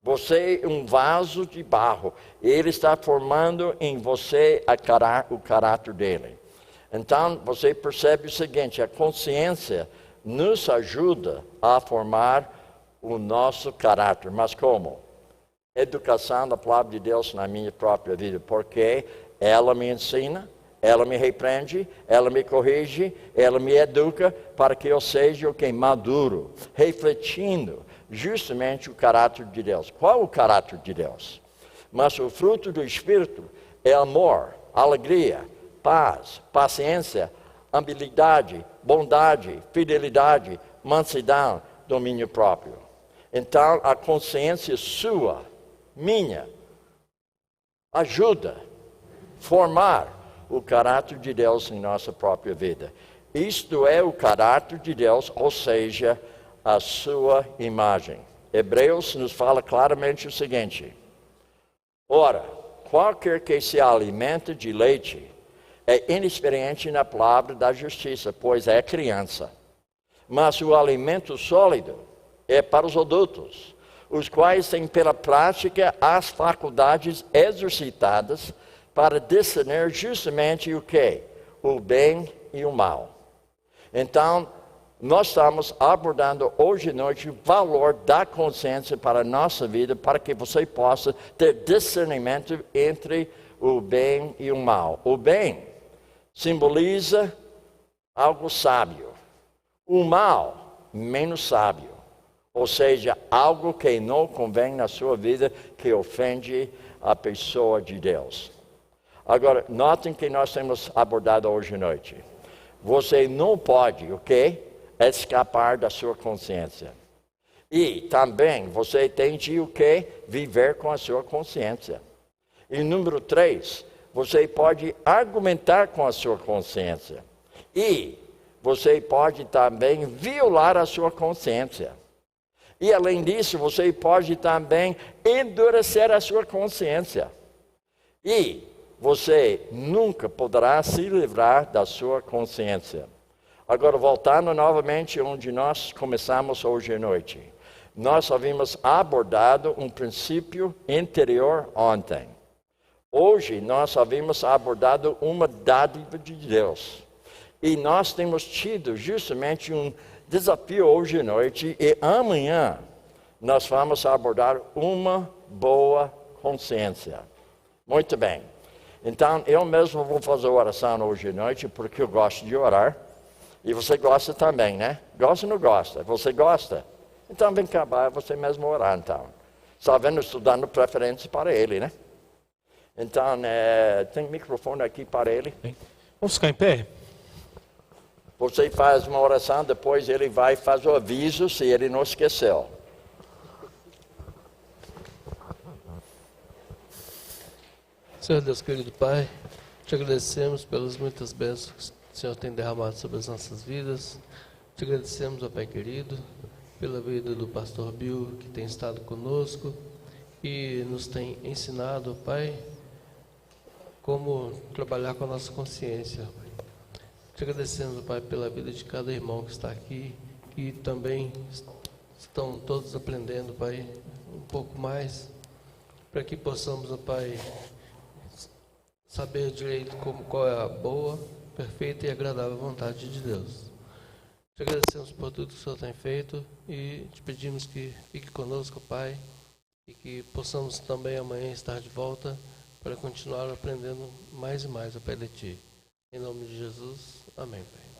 você é um vaso de barro. Ele está formando em você o caráter dele. Então, você percebe o seguinte: a consciência nos ajuda a formar o nosso caráter. Mas como? Educação da palavra de Deus na minha própria vida. Porque ela me ensina, ela me repreende, ela me corrige, ela me educa para que eu seja o que? Maduro, refletindo justamente o caráter de Deus. Qual o caráter de Deus? Mas o fruto do Espírito é amor, alegria, paz, paciência, habilidade, bondade, fidelidade, mansidão, domínio próprio. Então, a consciência sua, minha, ajuda a formar o caráter de Deus em nossa própria vida. Isto é o caráter de Deus, ou seja, a sua imagem. Hebreus nos fala claramente o seguinte: ora, qualquer que se alimenta de leite é inexperiente na palavra da justiça, pois é criança. Mas o alimento sólido é para os adultos, os quais têm pela prática as faculdades exercitadas para discernir justamente o que? O bem e o mal. Então, nós estamos abordando hoje à noite o valor da consciência para a nossa vida, para que você possa ter discernimento entre o bem e o mal. O bem simboliza algo sábio. O mal, menos sábio. Ou seja, algo que não convém na sua vida, que ofende a pessoa de Deus. Agora, notem que nós temos abordado hoje à noite. Você não pode, o quê? Escapar da sua consciência. E também você tem de o quê? Viver com a sua consciência. E número 3, você pode argumentar com a sua consciência. E você pode também violar a sua consciência. E além disso, você pode também endurecer a sua consciência. E você nunca poderá se livrar da sua consciência. Agora, voltando novamente onde nós começamos hoje à noite. Nós havíamos abordado um princípio interior ontem. Hoje, nós havíamos abordado uma dádiva de Deus. E nós temos tido justamente um desafio hoje à noite. E amanhã, nós vamos abordar uma boa consciência. Muito bem. Então, eu mesmo vou fazer oração hoje à noite, porque eu gosto de orar. E você gosta também, né? Gosta ou não gosta? Você gosta? Então vem cá, vai você mesmo orar, então. Só vendo, estudando preferência para ele, né? Então, tem microfone aqui para ele. Vamos ficar em pé? Você faz uma oração, depois ele vai fazer o aviso se ele não esqueceu. Senhor Deus, querido Pai, te agradecemos pelas muitas bênçãos que o Senhor tem derramado sobre as nossas vidas. Te agradecemos, ó Pai querido, pela vida do pastor Bill, que tem estado conosco e nos tem ensinado, ó Pai, como trabalhar com a nossa consciência. Te agradecemos, ó Pai, pela vida de cada irmão que está aqui, que também estão todos aprendendo, Pai, um pouco mais, para que possamos, ó Pai, saber direito qual é a boa, perfeita e agradável vontade de Deus. Te agradecemos por tudo que o Senhor tem feito e te pedimos que fique conosco, Pai, e que possamos também amanhã estar de volta para continuar aprendendo mais e mais a Pai de Ti. Em nome de Jesus, amém, Pai.